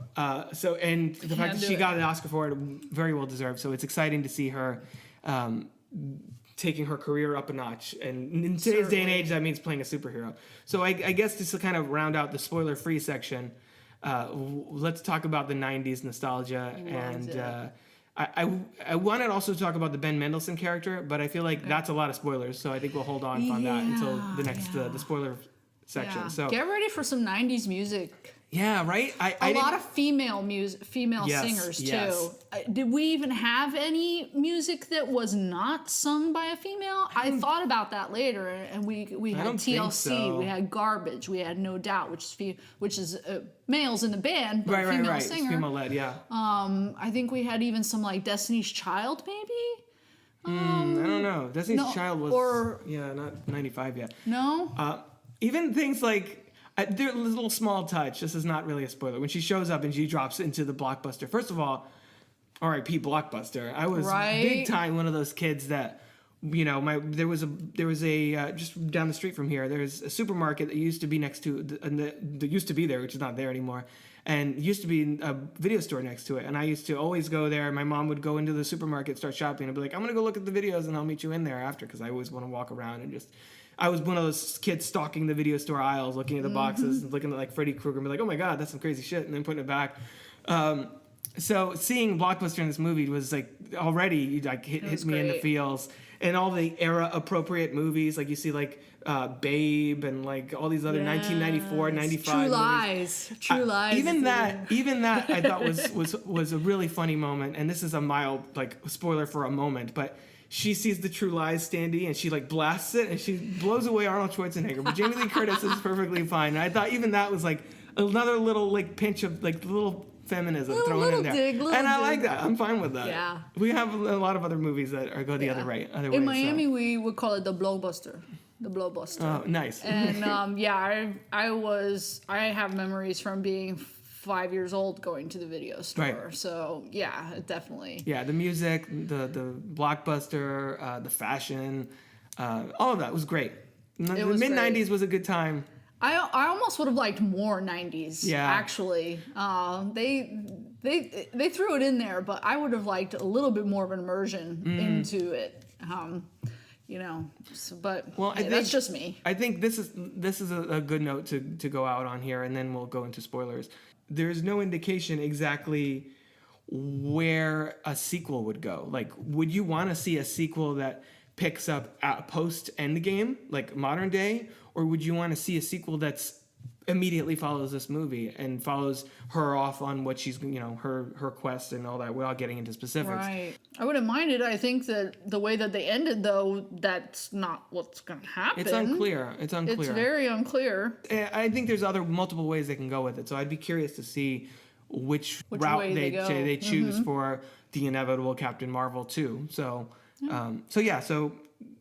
[SPEAKER 1] So and the fact that she got an Oscar for it, very well deserved. So it's exciting to see her taking her career up a notch. And in today's day and age, that means playing a superhero. So I guess just to kind of round out the spoiler-free section, let's talk about the '90s nostalgia I wanted also to talk about the Ben Mendelsohn character, but I feel like that's a lot of spoilers, so I think we'll hold on that until the next the spoiler section.
[SPEAKER 2] Yeah.
[SPEAKER 1] So
[SPEAKER 2] get ready for some '90s music.
[SPEAKER 1] Yeah, right.
[SPEAKER 2] A lot of female singers too. Did we even have any music that was not sung by a female? I thought about that later, and we had TLC,
[SPEAKER 1] so.
[SPEAKER 2] We had Garbage, we had No Doubt, which is males in the band, but female singer.
[SPEAKER 1] Female led, yeah.
[SPEAKER 2] I think we had even some like Destiny's Child, maybe.
[SPEAKER 1] I don't know. Destiny's Child was not 95 yet.
[SPEAKER 2] No.
[SPEAKER 1] Even things like. There's a little small touch. This is not really a spoiler. When she shows up and she drops into the Blockbuster. First of all, R.I.P. Blockbuster. I was big time one of those kids that, you know, there was a just down the street from here. There's a supermarket that used to be next to that used to be there, which is not there anymore, and used to be a video store next to it. And I used to always go there. My mom would go into the supermarket, start shopping, and be like, "I'm gonna go look at the videos, and I'll meet you in there after," because I always want to walk around and just. I was one of those kids stalking the video store aisles, looking at the boxes, and looking at like Freddy Krueger, and be like, "Oh my god, that's some crazy shit," and then putting it back. So seeing Blockbuster in this movie was like already like hit me in the feels, and all the era appropriate movies, like you see like Babe and like all these other 1994, 95
[SPEAKER 2] True Lies, True Lies.
[SPEAKER 1] Even that I thought was a really funny moment, and this is a mild like spoiler for a moment, but. She sees the True Lies standee and she like blasts it and she blows away Arnold Schwarzenegger. But Jamie Lee Curtis is perfectly fine. And I thought even that was like another little like pinch of like little feminism thrown in there. I like that. I'm fine with that. Yeah. We have a lot of other movies that go the other way.
[SPEAKER 2] In Miami, we would call it the Blowbuster. The Blowbuster.
[SPEAKER 1] Oh, nice.
[SPEAKER 2] And I have memories from being 5 years old going to the video store. Right. So yeah, definitely.
[SPEAKER 1] Yeah, the music, the Blockbuster, the fashion, all of that was great. The mid '90s was a good time.
[SPEAKER 2] I almost would have liked more '90s. Yeah. Actually, they threw it in there, but I would have liked a little bit more of an immersion into it. You know, that's just me.
[SPEAKER 1] I think this is a good note to go out on here, and then we'll go into spoilers. There's no indication exactly where a sequel would go. Like, would you want to see a sequel that picks up post Endgame, like modern day, or would you want to see a sequel that's immediately follows this movie and follows her off on what she's, you know, her quest and all that, without getting into specifics?
[SPEAKER 2] Right. I wouldn't mind it. I think that the way that they ended, though, that's not what's going to happen.
[SPEAKER 1] It's unclear. It's
[SPEAKER 2] very unclear.
[SPEAKER 1] I think there's multiple ways they can go with it. So I'd be curious to see which route they choose for the inevitable Captain Marvel 2. So, so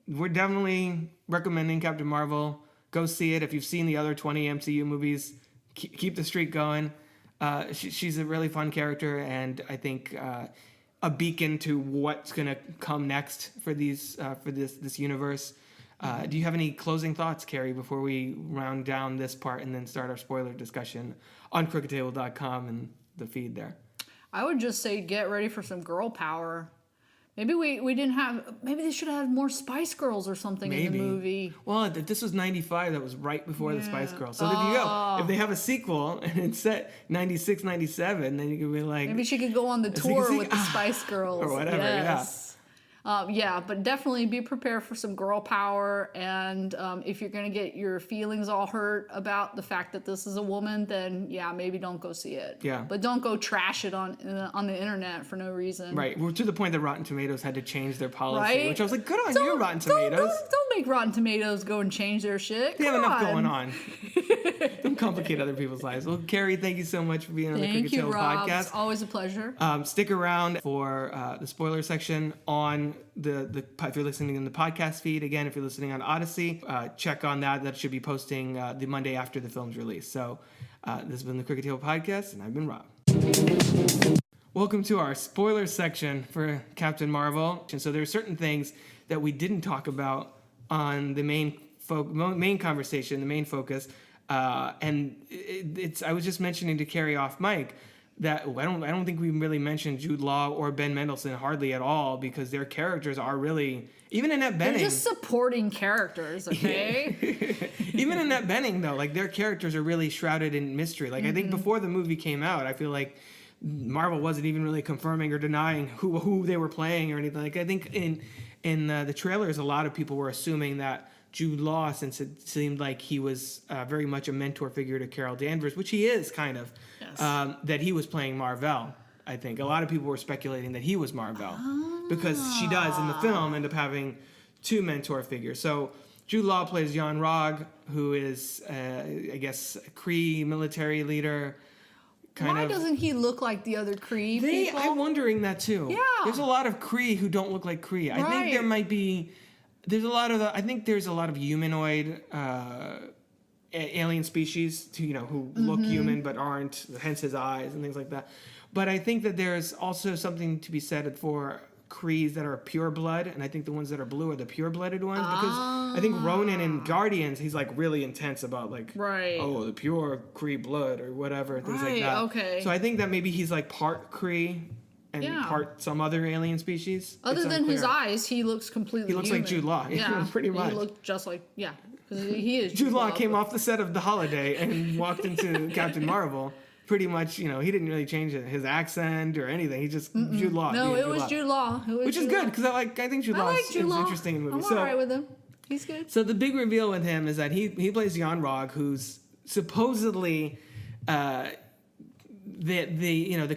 [SPEAKER 1] we're definitely recommending Captain Marvel. Go see it. If you've seen the other 20 MCU movies, keep the streak going. She's a really fun character, and I think a beacon to what's going to come next for this universe. Do you have any closing thoughts, Kerri, before we round down this part and then start our spoiler discussion on crookedtable.com and the feed there?
[SPEAKER 2] I would just say get ready for some girl power. Maybe we didn't have. Maybe they should have had more Spice Girls or something in the movie.
[SPEAKER 1] Well, this was 95. That was right before the Spice Girls. So there you go. If they have a sequel and it's set 96, 97, then you could be like.
[SPEAKER 2] Maybe she could go on the tour with the Spice Girls
[SPEAKER 1] or whatever. Yes.
[SPEAKER 2] But definitely be prepared for some girl power. And if you're going to get your feelings all hurt about the fact that this is a woman, then maybe don't go see it.
[SPEAKER 1] Yeah.
[SPEAKER 2] But don't go trash it on the internet for no reason.
[SPEAKER 1] Right. Well, to the point that Rotten Tomatoes had to change their policy,
[SPEAKER 2] Right?
[SPEAKER 1] which I was like, good on you, Rotten Tomatoes.
[SPEAKER 2] Don't make Rotten Tomatoes go and change their shit.
[SPEAKER 1] They have
[SPEAKER 2] Come
[SPEAKER 1] enough
[SPEAKER 2] on.
[SPEAKER 1] going on. Don't complicate other people's lives. Well, Kerri, thank you so much for being on the
[SPEAKER 2] Thank
[SPEAKER 1] Cricket
[SPEAKER 2] you,
[SPEAKER 1] Tales
[SPEAKER 2] Rob.
[SPEAKER 1] podcast.
[SPEAKER 2] It's always a pleasure.
[SPEAKER 1] Stick around for the spoiler section on the if you're listening in the podcast feed. Again, if you're listening on Odyssey, check on that. That should be posting the Monday after the film's release. So this has been the Cricket Tale podcast, and I've been Rob. Welcome to our spoiler section for Captain Marvel. And so there are certain things that we didn't talk about on the main conversation, the main focus. And I was just mentioning to Kerri off mic that I don't think we really mentioned Jude Law or Ben Mendelsohn hardly at all, because their characters are really, even Annette Bening.
[SPEAKER 2] They're just supporting characters, okay?
[SPEAKER 1] Even Annette Bening, though, like, their characters are really shrouded in mystery. Like, I think before the movie came out, I feel like Marvel wasn't even really confirming or denying who they were playing or anything. Like, I think in the trailers, a lot of people were assuming that Jude Law, since it seemed like he was very much a mentor figure to Carol Danvers, which he is kind of, yes. That he was playing Mar-Vell. I think a lot of people were speculating that he was Mar-Vell because she does in the film end up having two mentor figures. So Jude Law plays Jan Rog, who is, I guess, a Kree military leader.
[SPEAKER 2] Why doesn't he look like the other Kree people?
[SPEAKER 1] I'm wondering that too.
[SPEAKER 2] Yeah.
[SPEAKER 1] There's a lot of Kree who don't look like Kree. I think there might be. There's a lot of humanoid alien species who look human but aren't, hence his eyes and things like that. But I think that there's also something to be said for Krees that are pure blood, and I think the ones that are blue are the pure-blooded ones, because I think Ronan in Guardians, he's like really intense about like, the pure Kree blood or whatever, things like that.
[SPEAKER 2] Okay.
[SPEAKER 1] So I think that maybe he's like part Kree and part some other alien species.
[SPEAKER 2] Other than his eyes, he looks completely
[SPEAKER 1] He looks
[SPEAKER 2] human.
[SPEAKER 1] like Jude Law. Yeah, pretty much.
[SPEAKER 2] He looked just like, because he is
[SPEAKER 1] Jude Law came off the set of The Holiday and walked into Captain Marvel. Pretty much, he didn't really change his accent or anything. He just, Jude Law.
[SPEAKER 2] No, it was Jude Law.
[SPEAKER 1] Which is good, because I think Jude Law is interesting in the movie.
[SPEAKER 2] I'm all right with him. He's good.
[SPEAKER 1] So the big reveal with him is that he plays Jan Rog, who's supposedly... the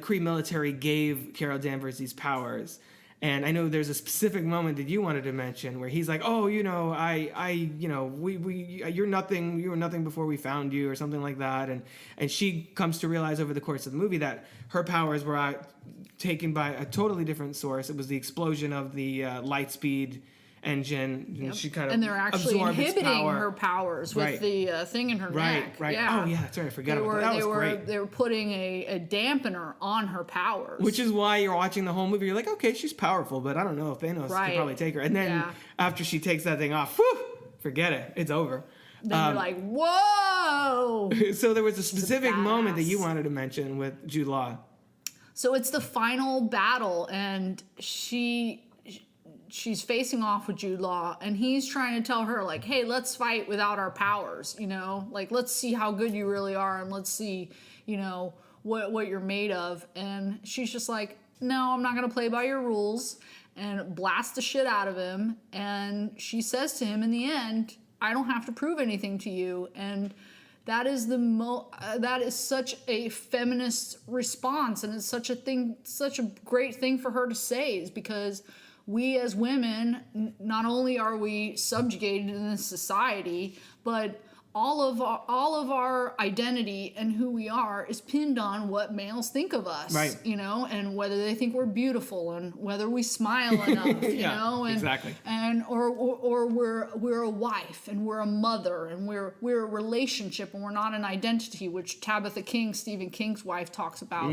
[SPEAKER 1] Kree military gave Carol Danvers these powers, and I know there's a specific moment that you wanted to mention where he's like, "Oh, you're nothing. You were nothing before we found you," or something like that, and she comes to realize over the course of the movie that her powers were taken by a totally different source. It was the explosion of the light speed engine, and she kind of
[SPEAKER 2] they're actually inhibiting her powers with the thing in her neck.
[SPEAKER 1] Right.
[SPEAKER 2] Yeah.
[SPEAKER 1] Oh yeah, that's right. I forgot about that. That was great.
[SPEAKER 2] They were putting a dampener on her powers,
[SPEAKER 1] which is why you're watching the whole movie. You're like, okay, she's powerful, but I don't know if Thanos can probably take her. And then after she takes that thing off, forget it. It's over.
[SPEAKER 2] Then you're like, whoa.
[SPEAKER 1] So there was a specific moment that you wanted to mention with Jude Law.
[SPEAKER 2] So it's the final battle, and she's facing off with Jude Law, and he's trying to tell her, like, hey, let's fight without our powers, like, let's see how good you really are, and let's see, what you're made of. And she's just like, no, I'm not going to play by your rules, and blast the shit out of him. And she says to him in the end, I don't have to prove anything to you. And that is that is such a feminist response, and it's such a great thing for her to say, is because we as women, not only are we subjugated in this society, but all of our identity and who we are is pinned on what males think of us,
[SPEAKER 1] right?
[SPEAKER 2] And whether they think we're beautiful, and whether we smile enough, and
[SPEAKER 1] exactly,
[SPEAKER 2] and or we're a wife, and we're a mother, and we're a relationship, and we're not an identity, which Tabitha King, Stephen King's wife, talks about.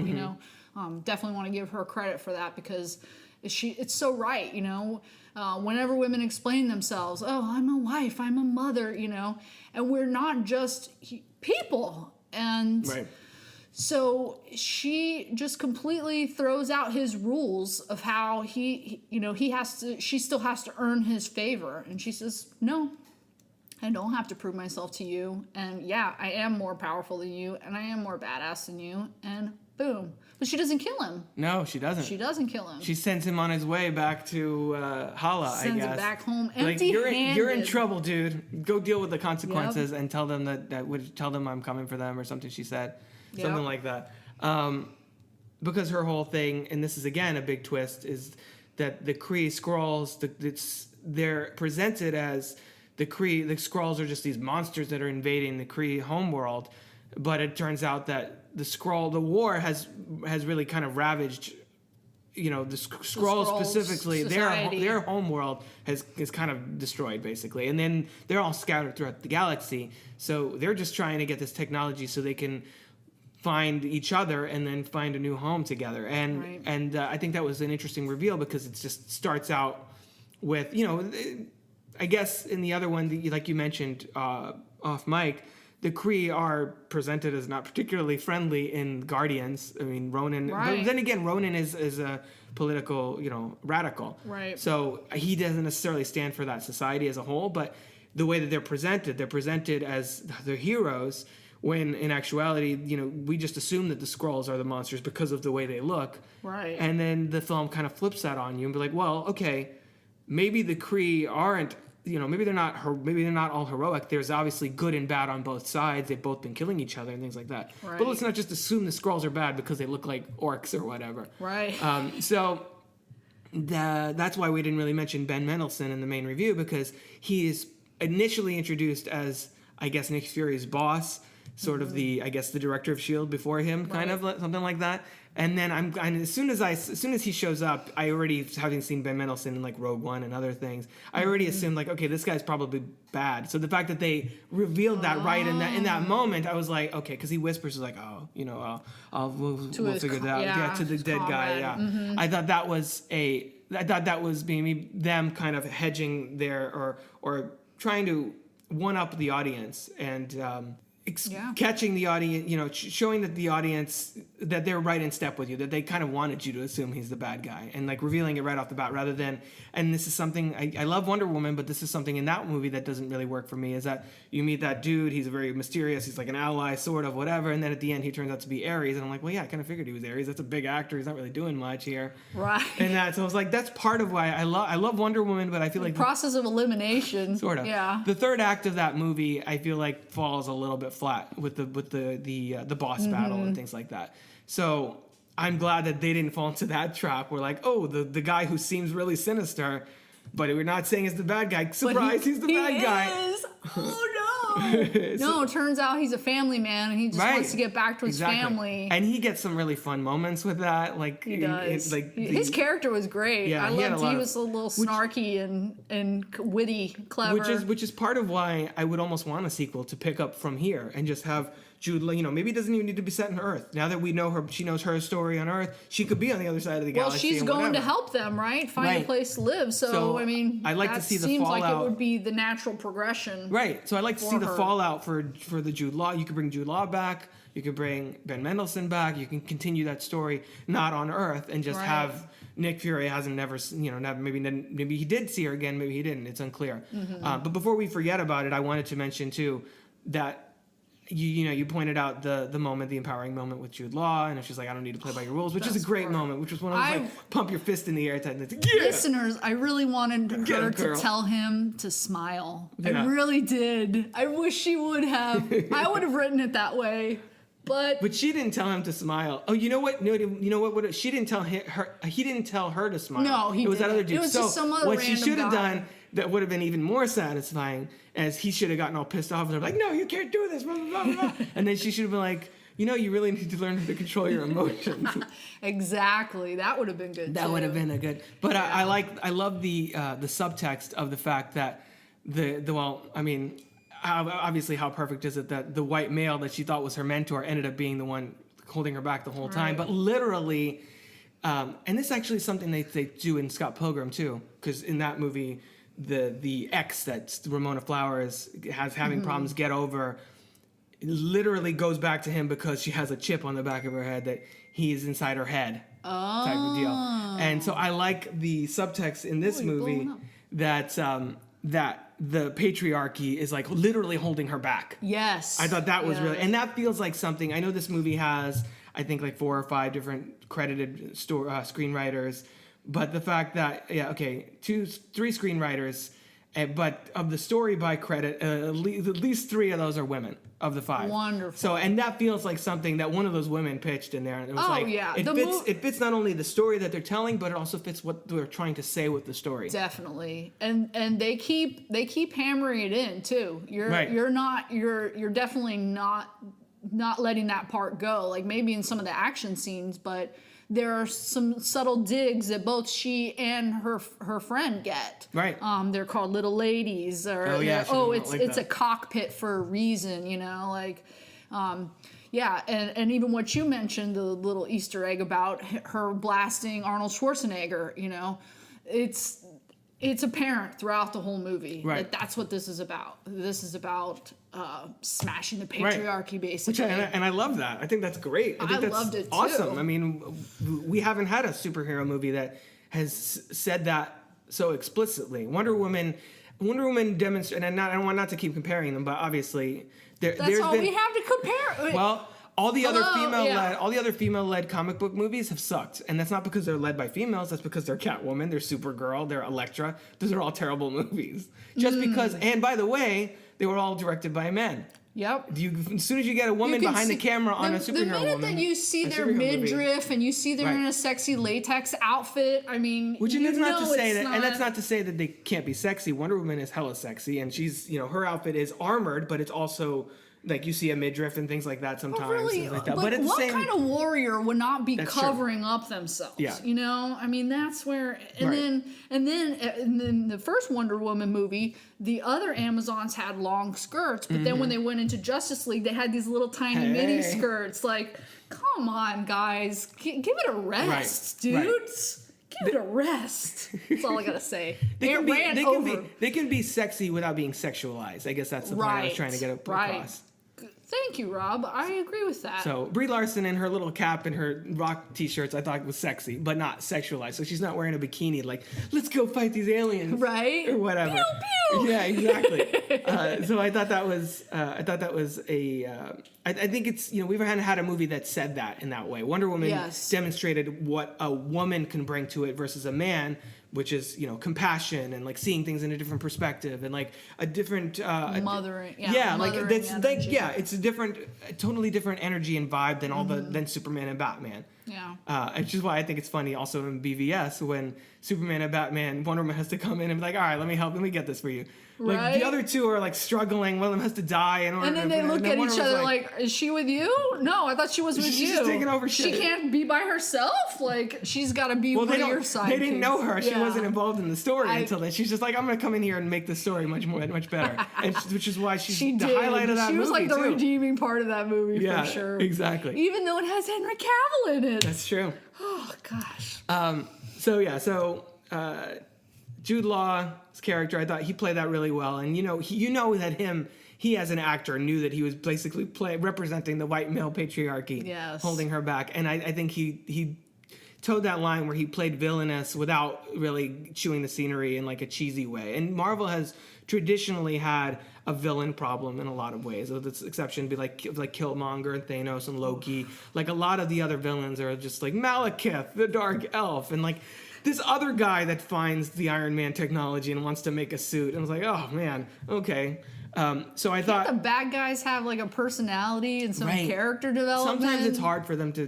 [SPEAKER 2] Definitely want to give her credit for that, because it's so right, whenever women explain themselves, oh, I'm a wife, I'm a mother, and we're not just people. And so she just completely throws out his rules of how she still has to earn his favor. And she says, no, I don't have to prove myself to you. And yeah, I am more powerful than you, and I am more badass than you, boom. But she doesn't kill him.
[SPEAKER 1] No, she doesn't.
[SPEAKER 2] She doesn't kill him.
[SPEAKER 1] She sends him on his way back to Hala, I
[SPEAKER 2] Sends
[SPEAKER 1] guess.
[SPEAKER 2] him back home
[SPEAKER 1] Like,
[SPEAKER 2] empty-handed.
[SPEAKER 1] you're in trouble, dude. Go deal with the consequences and tell them tell them I'm coming for them or something she said.
[SPEAKER 2] Yep.
[SPEAKER 1] Something like that. Because her whole thing, and this is again a big twist, is that the Kree Skrulls, they're presented as the Skrulls are just these monsters that are invading the Kree homeworld, but it turns out that the war has really kind of ravaged, the Skrulls specifically,
[SPEAKER 2] society.
[SPEAKER 1] their homeworld is kind of destroyed basically, and then they're all scattered throughout the galaxy. So they're just trying to get this technology so they can find each other and then find a new home together. And
[SPEAKER 2] Right.
[SPEAKER 1] I think that was an interesting reveal because it just starts out with, I guess in the other one, like you mentioned off mic, the Kree are presented as not particularly friendly in Guardians. I mean, Ronan.
[SPEAKER 2] Right.
[SPEAKER 1] But then again, Ronan is a political, radical.
[SPEAKER 2] Right.
[SPEAKER 1] So he doesn't necessarily stand for that society as a whole. But the way that they're presented as the heroes. When in actuality, we just assume that the Skrulls are the monsters because of the way they look.
[SPEAKER 2] Right.
[SPEAKER 1] And then the film kind of flips that on you and be like, well, okay, maybe the Kree aren't. Maybe they're not all heroic. There's obviously good and bad on both sides. They've both been killing each other and things like that.
[SPEAKER 2] Right.
[SPEAKER 1] But let's not just assume the Skrulls are bad because they look like orcs or whatever.
[SPEAKER 2] Right.
[SPEAKER 1] So that's why we didn't really mention Ben Mendelsohn in the main review, because he is initially introduced as, I guess, Nick Fury's boss, sort of the director of S.H.I.E.L.D. before him, kind of something like that. And then as soon as he shows up, I already, having seen Ben Mendelsohn in like Rogue One and other things, I already assumed like, okay, this guy's probably bad. So the fact that they revealed that right in that moment, I was like, okay, because he whispers like, we'll figure that out. Yeah, to the dead guy. Yeah,
[SPEAKER 2] Mm-hmm.
[SPEAKER 1] I thought that was maybe them kind of hedging their or trying to one up the audience and. Catching the audience, showing that the audience that they're right in step with you, that they kind of wanted you to assume he's the bad guy, and like revealing it right off the bat rather than. And this is something I love Wonder Woman, but this is something in that movie that doesn't really work for me. Is that you meet that dude, he's very mysterious, he's like an ally, sort of whatever, and then at the end he turns out to be Ares, and I'm like, well, yeah, I kind of figured he was Ares. That's a big actor. He's not really doing much here,
[SPEAKER 2] Right.
[SPEAKER 1] And so I was like, that's part of why I love Wonder Woman, but I feel like
[SPEAKER 2] Process of elimination.
[SPEAKER 1] sort of.
[SPEAKER 2] Yeah.
[SPEAKER 1] The third act of that movie, I feel like falls a little bit flat with the boss battle and things like that. So I'm glad that they didn't fall into that trap. We're like, oh, the guy who seems really sinister, but we're not saying he's the bad guy. Surprise, he's the bad guy.
[SPEAKER 2] Is. Oh no! No, it turns out he's a family man, and he just wants to get back to his family.
[SPEAKER 1] And he gets some really fun moments with that. Like
[SPEAKER 2] He does. His character was great.
[SPEAKER 1] Yeah,
[SPEAKER 2] I
[SPEAKER 1] he had
[SPEAKER 2] loved. He was a little snarky and witty, clever.
[SPEAKER 1] Which is part of why I would almost want a sequel to pick up from here and just have Jude, maybe it doesn't even need to be set in Earth. Now that we know her, she knows her story on Earth. She could be on the other side of the galaxy.
[SPEAKER 2] Well, she's going to help them, right? Find a place to live. So I mean,
[SPEAKER 1] I'd like to see the
[SPEAKER 2] seems
[SPEAKER 1] fallout.
[SPEAKER 2] like it would be the natural progression.
[SPEAKER 1] Right. So I'd like to see the fallout for the Jude Law. You could bring Jude Law back. You could bring Ben Mendelsohn back. You can continue that story not on Earth and just have Nick Fury hasn't never, maybe he did see her again, maybe he didn't. It's unclear. But before we forget about it, I wanted to mention too that you pointed out the empowering moment with Jude Law, and she's like, I don't need to play by your rules, which is a great moment, which was one of those like pump your fist in the air type of thing. Yeah!
[SPEAKER 2] Listeners, I really wanted her to tell him to smile. Yeah. I really did. I wish she would have. I would have written it that way. But
[SPEAKER 1] she didn't tell him to smile. Oh, you know what? No, you know what? She didn't tell her. He didn't tell her to smile.
[SPEAKER 2] No,
[SPEAKER 1] it was that other dude.
[SPEAKER 2] It was just some other
[SPEAKER 1] what she should have
[SPEAKER 2] guy.
[SPEAKER 1] done that would have been even more satisfying, as he should have gotten all pissed off and they're like, "No, you can't do this." Blah, blah, blah, blah. And then she should have been like, you really need to learn how to control your emotions.
[SPEAKER 2] Exactly. That would have been good.
[SPEAKER 1] That would have been a good. But yeah. I love the subtext of the fact that obviously, how perfect is it that the white male that she thought was her mentor ended up being the one holding her back the whole time? But literally, and this is actually something they do in Scott Pilgrim too, because in that movie, the ex that Ramona Flowers has having problems get over literally goes back to him because she has a chip on the back of her head that he's inside her head type of deal. And so I like the subtext in this movie that the patriarchy is like literally holding her back.
[SPEAKER 2] Yes.
[SPEAKER 1] I thought that was really, and that feels like something, I know this movie has, I think like 4 or 5 different credited screenwriters. But the fact that 3 screenwriters, but of the story by credit, at least 3 of those are women of the 5.
[SPEAKER 2] Wonderful.
[SPEAKER 1] So, and that feels like something that one of those women pitched in there. And it was it fits not only the story that they're telling, but it also fits what they're trying to say with the story.
[SPEAKER 2] Definitely. And they keep hammering it in too. You're definitely not letting that part go. Like maybe in some of the action scenes, but there are some subtle digs that both she and her friend get.
[SPEAKER 1] Right.
[SPEAKER 2] They're called little ladies, or it's a cockpit for a reason, like, and even what you mentioned, the little Easter egg about her blasting Arnold Schwarzenegger, it's apparent throughout the whole movie that that's what this is about. This is about smashing the patriarchy, basically.
[SPEAKER 1] And I love that. I think that's great. I think that's
[SPEAKER 2] loved it too.
[SPEAKER 1] Awesome. I mean, we haven't had a superhero movie that has said that so explicitly. Wonder Woman demonstrated, and I want not to keep comparing them, but obviously
[SPEAKER 2] we have to compare.
[SPEAKER 1] Well, all the other female-led comic book movies have sucked, and that's not because they're led by females. That's because they're Catwoman, they're Supergirl, they're Elektra. Those are all terrible movies. Just because, and by the way, they were all directed by men.
[SPEAKER 2] Yep.
[SPEAKER 1] As soon as you get a woman behind the camera on a superhero woman,
[SPEAKER 2] the minute that you see their midriff and you see they're in a sexy latex outfit, I mean,
[SPEAKER 1] that's not to say that, and that's not to say that they can't be sexy. Wonder Woman is hella sexy, and she's, her outfit is armored, but it's also like you see a midriff and things like that sometimes.
[SPEAKER 2] Really,
[SPEAKER 1] like that.
[SPEAKER 2] But
[SPEAKER 1] it's
[SPEAKER 2] what
[SPEAKER 1] the same
[SPEAKER 2] kind of warrior would not be covering
[SPEAKER 1] true.
[SPEAKER 2] up themselves?
[SPEAKER 1] Yeah.
[SPEAKER 2] I mean, that's where. And then the first Wonder Woman movie, the other Amazons had long skirts, but then when they went into Justice League, they had these little tiny mini skirts. Like, come on, guys, give it a rest, dudes. Give it a rest. That's all I gotta say. They
[SPEAKER 1] can be sexy without being sexualized. I guess that's the point I was trying to get across.
[SPEAKER 2] Thank you, Rob. I agree with that.
[SPEAKER 1] So Brie Larson in her little cap and her rock t-shirts, I thought was sexy, but not sexualized. So she's not wearing a bikini like, let's go fight these aliens,
[SPEAKER 2] right?
[SPEAKER 1] Or whatever.
[SPEAKER 2] Pew pew.
[SPEAKER 1] Yeah, exactly. So I thought that was I think it's, we haven't had a movie that said that in that way. Wonder Woman demonstrated what a woman can bring to it versus a man, which is, compassion and like seeing things in a different perspective and like a different
[SPEAKER 2] mothering.
[SPEAKER 1] It's a totally different energy and vibe than Superman and Batman.
[SPEAKER 2] Yeah.
[SPEAKER 1] Which is why I think it's funny also in BVS when Superman and Batman, Wonder Woman has to come in and be like, all right, let me get this for you. Like the other two are like struggling. One of them has to die in order.
[SPEAKER 2] And then they look at each other like, "Is she with you? No, I thought she was with you.
[SPEAKER 1] She's just taking over shit.
[SPEAKER 2] She can't be by herself. Like she's got to be one of your sidekicks."
[SPEAKER 1] They didn't know her. She wasn't involved in the story until then. She's just like, "I'm gonna come in here and make the story much better," which is why she's the highlight of that movie.
[SPEAKER 2] She was like the redeeming part of that movie for sure.
[SPEAKER 1] Exactly.
[SPEAKER 2] Even though it has Henry Cavill in it.
[SPEAKER 1] That's true.
[SPEAKER 2] Oh gosh.
[SPEAKER 1] Jude Law's character, I thought he played that really well, and that he as an actor knew that he was basically representing the white male patriarchy, holding her back, and I think he towed that line where he played villainous without really chewing the scenery in like a cheesy way. And Marvel has traditionally had a villain problem in a lot of ways, with this exception be like Killmonger and Thanos and Loki. Like a lot of the other villains are just like Malekith, the Dark Elf, and like this other guy that finds the Iron Man technology and wants to make a suit. And I was like, oh man, okay. So I thought
[SPEAKER 2] the bad guys have like a personality and some character development.
[SPEAKER 1] Sometimes it's hard for them to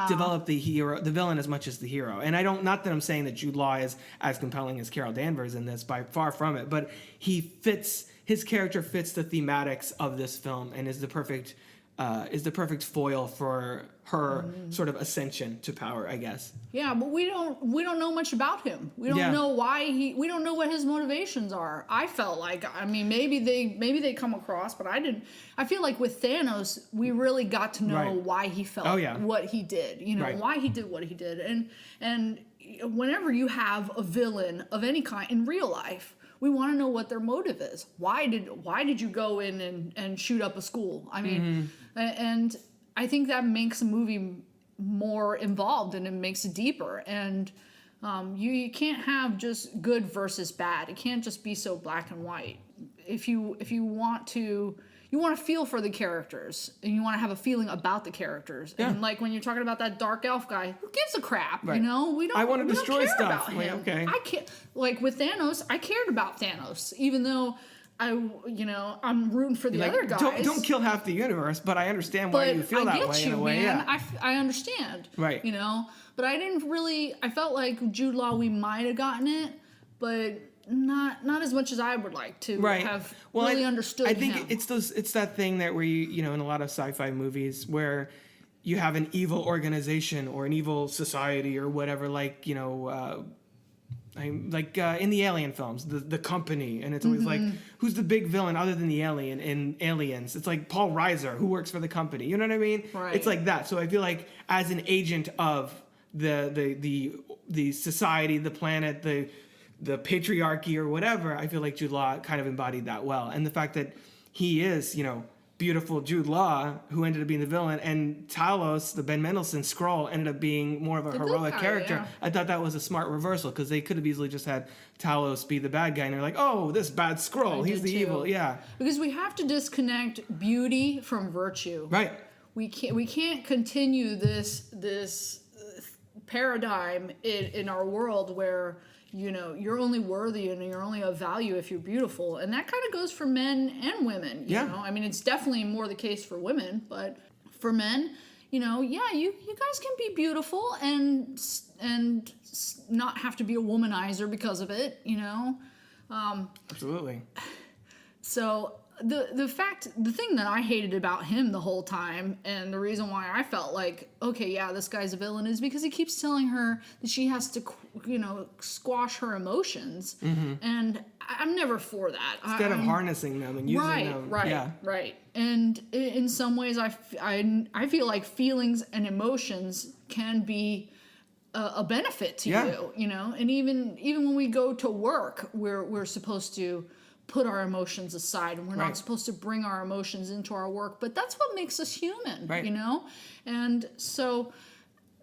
[SPEAKER 1] develop the villain as much as the hero. And not that I'm saying that Jude Law is as compelling as Carol Danvers in this, by far from it, but his character fits the thematics of this film and is the perfect foil for her sort of ascension to power, I guess.
[SPEAKER 2] Yeah, but we don't know much about him. We don't know why we don't know what his motivations are. I felt like, maybe they come across, but I didn't. I feel like with Thanos, we really got to know why he felt what he did. Why he did what he did. And whenever you have a villain of any kind in real life, we want to know what their motive is. Why did you go in and shoot up a school? And I think that makes a movie more involved and it makes it deeper. And you can't have just good versus bad. It can't just be so black and white. If you want to you want to feel for the characters, and you want to have a feeling about the characters.
[SPEAKER 1] Yeah.
[SPEAKER 2] And like when you're talking about that dark elf guy, who gives a crap?
[SPEAKER 1] Right.
[SPEAKER 2] You know, we don't.
[SPEAKER 1] I want to
[SPEAKER 2] we don't
[SPEAKER 1] destroy
[SPEAKER 2] care
[SPEAKER 1] stuff.
[SPEAKER 2] about
[SPEAKER 1] Like,
[SPEAKER 2] him.
[SPEAKER 1] okay.
[SPEAKER 2] I can't. Like with Thanos, I cared about Thanos, even though I'm rooting for the other guys.
[SPEAKER 1] Don't kill half the universe, but I understand why you feel that way in a way.
[SPEAKER 2] Man.
[SPEAKER 1] Yeah.
[SPEAKER 2] I understand.
[SPEAKER 1] Right.
[SPEAKER 2] You know, but I didn't really. I felt like Jude Law, we might have gotten it, but not as much as I would like to have really understood.
[SPEAKER 1] I think
[SPEAKER 2] him.
[SPEAKER 1] it's that thing that where you know in a lot of sci-fi movies where you have an evil organization or an evil society or whatever, like in the Alien films, the company, and it's always like, who's the big villain other than the alien in Aliens? It's like Paul Reiser, who works for the company. You know what I mean?
[SPEAKER 2] Right.
[SPEAKER 1] It's like that. So I feel like as an agent of the society, the planet, the patriarchy or whatever, I feel like Jude Law kind of embodied that well. And the fact that he is, beautiful Jude Law, who ended up being the villain, and Talos, the Ben Mendelsohn Skrull, ended up being more of a heroic
[SPEAKER 2] guy,
[SPEAKER 1] character.
[SPEAKER 2] yeah.
[SPEAKER 1] I thought that was a smart reversal, because they could have easily just had Talos be the bad guy, and they're like, oh, this bad Skrull, he's the evil. Yeah.
[SPEAKER 2] Because we have to disconnect beauty from virtue.
[SPEAKER 1] Right.
[SPEAKER 2] We can't continue this paradigm in our world where you're only worthy and you're only of value if you're beautiful, and that kind of goes for men and women. You know, I mean, it's definitely more the case for women, but for men, you guys can be beautiful and not have to be a womanizer because of it.
[SPEAKER 1] Absolutely.
[SPEAKER 2] So the thing that I hated about him the whole time, and the reason why I felt like, okay, yeah, this guy's a villain, is because he keeps telling her that she has to, squash her emotions, and I'm never for that.
[SPEAKER 1] Instead of harnessing them and using them.
[SPEAKER 2] Right. And in some ways, I feel like feelings and emotions can be a benefit to you, and even when we go to work, we're supposed to put our emotions aside, and we're not supposed to bring our emotions into our work, but that's what makes us human, and so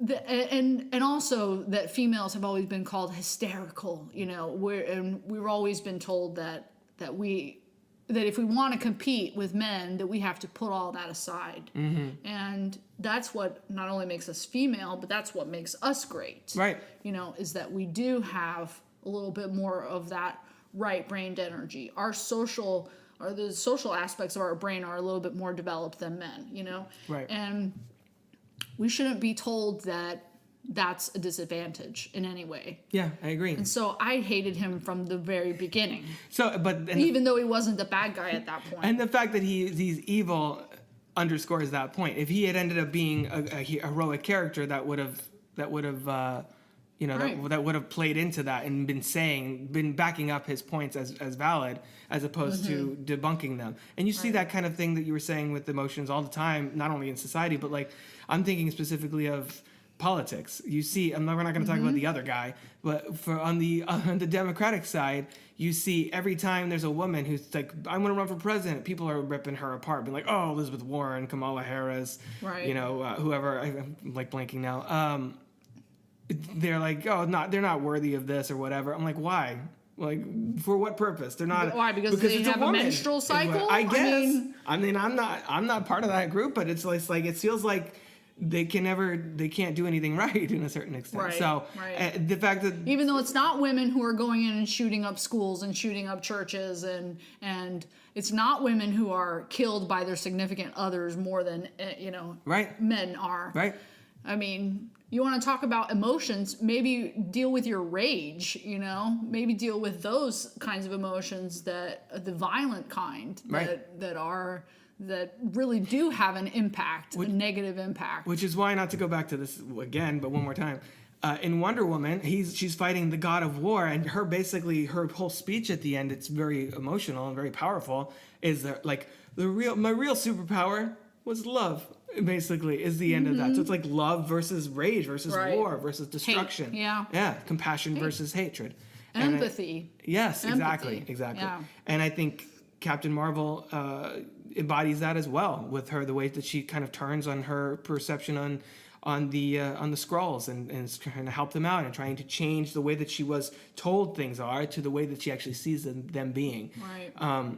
[SPEAKER 2] and also that females have always been called hysterical, we've always been told that if we want to compete with men, that we have to put all that aside, and that's what not only makes us female, but that's what makes us great, is that we do have a little bit more of that right-brained energy. The social aspects of our brain are a little bit more developed than men,
[SPEAKER 1] Right.
[SPEAKER 2] And we shouldn't be told that that's a disadvantage in any way.
[SPEAKER 1] Yeah, I agree.
[SPEAKER 2] And so I hated him from the very beginning.
[SPEAKER 1] And
[SPEAKER 2] even though he wasn't the bad guy at that point.
[SPEAKER 1] And the fact that he's evil underscores that point. If he had ended up being a heroic character, that would have that would have played into that and been backing up his points as valid, as opposed to debunking them. And you see that kind of thing that you were saying with emotions all the time, not only in society, but like I'm thinking specifically of politics. You see, we're not going to talk about the other guy, but on the Democratic side, you see every time there's a woman who's like, I'm going to run for president, people are ripping her apart, being like, oh, Elizabeth Warren, Kamala Harris, whoever. I'm like blanking now. They're like, oh, they're not worthy of this or whatever. I'm like, why? Like, for what purpose? They're not.
[SPEAKER 2] Why? Because they
[SPEAKER 1] it's
[SPEAKER 2] have a menstrual cycle?
[SPEAKER 1] I guess. I mean, I'm not part of that group, but it's like it feels like they can't do anything right in a certain extent.
[SPEAKER 2] Right,
[SPEAKER 1] so the fact that
[SPEAKER 2] even though it's not women who are going in and shooting up schools and shooting up churches, and it's not women who are killed by their significant others more than men are.
[SPEAKER 1] Right.
[SPEAKER 2] I mean, you want to talk about emotions, maybe deal with your rage, maybe deal with those kinds of emotions, the violent kind, that really do have an impact, a negative impact.
[SPEAKER 1] Which is why, not to go back to this again, but one more time, in Wonder Woman, she's fighting the god of war, and her whole speech at the end, it's very emotional and very powerful, is that like my real superpower was love. Basically, is the end of that. So it's like love versus rage versus war versus destruction.
[SPEAKER 2] Hate. Yeah.
[SPEAKER 1] Yeah. Compassion versus hatred.
[SPEAKER 2] Empathy.
[SPEAKER 1] Yes,
[SPEAKER 2] Empathy.
[SPEAKER 1] Exactly.
[SPEAKER 2] Yeah.
[SPEAKER 1] And I think Captain Marvel embodies that as well, with her, the way that she kind of turns on her perception on the Skrulls and is trying to help them out and trying to change the way that she was told things are to the way that she actually sees them being.
[SPEAKER 2] Right.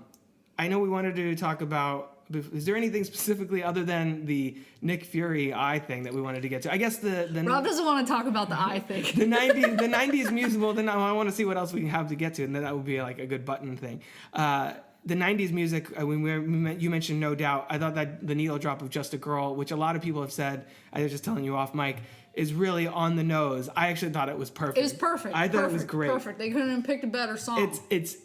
[SPEAKER 1] I know we wanted to talk about is there anything specifically other than the Nick Fury eye thing that we wanted to get to? I guess the
[SPEAKER 2] Rob doesn't want to talk about the eye thing.
[SPEAKER 1] the 90s musical. Then I want to see what else we have to get to, and then that would be like a good button thing. The 90s music, when you mentioned No Doubt, I thought that the needle drop of Just a Girl, which a lot of people have said, I was just telling you off mic, is really on the nose. I actually thought it was perfect.
[SPEAKER 2] It was perfect.
[SPEAKER 1] I thought it was great.
[SPEAKER 2] Perfect. They couldn't have picked a better song.
[SPEAKER 1] It's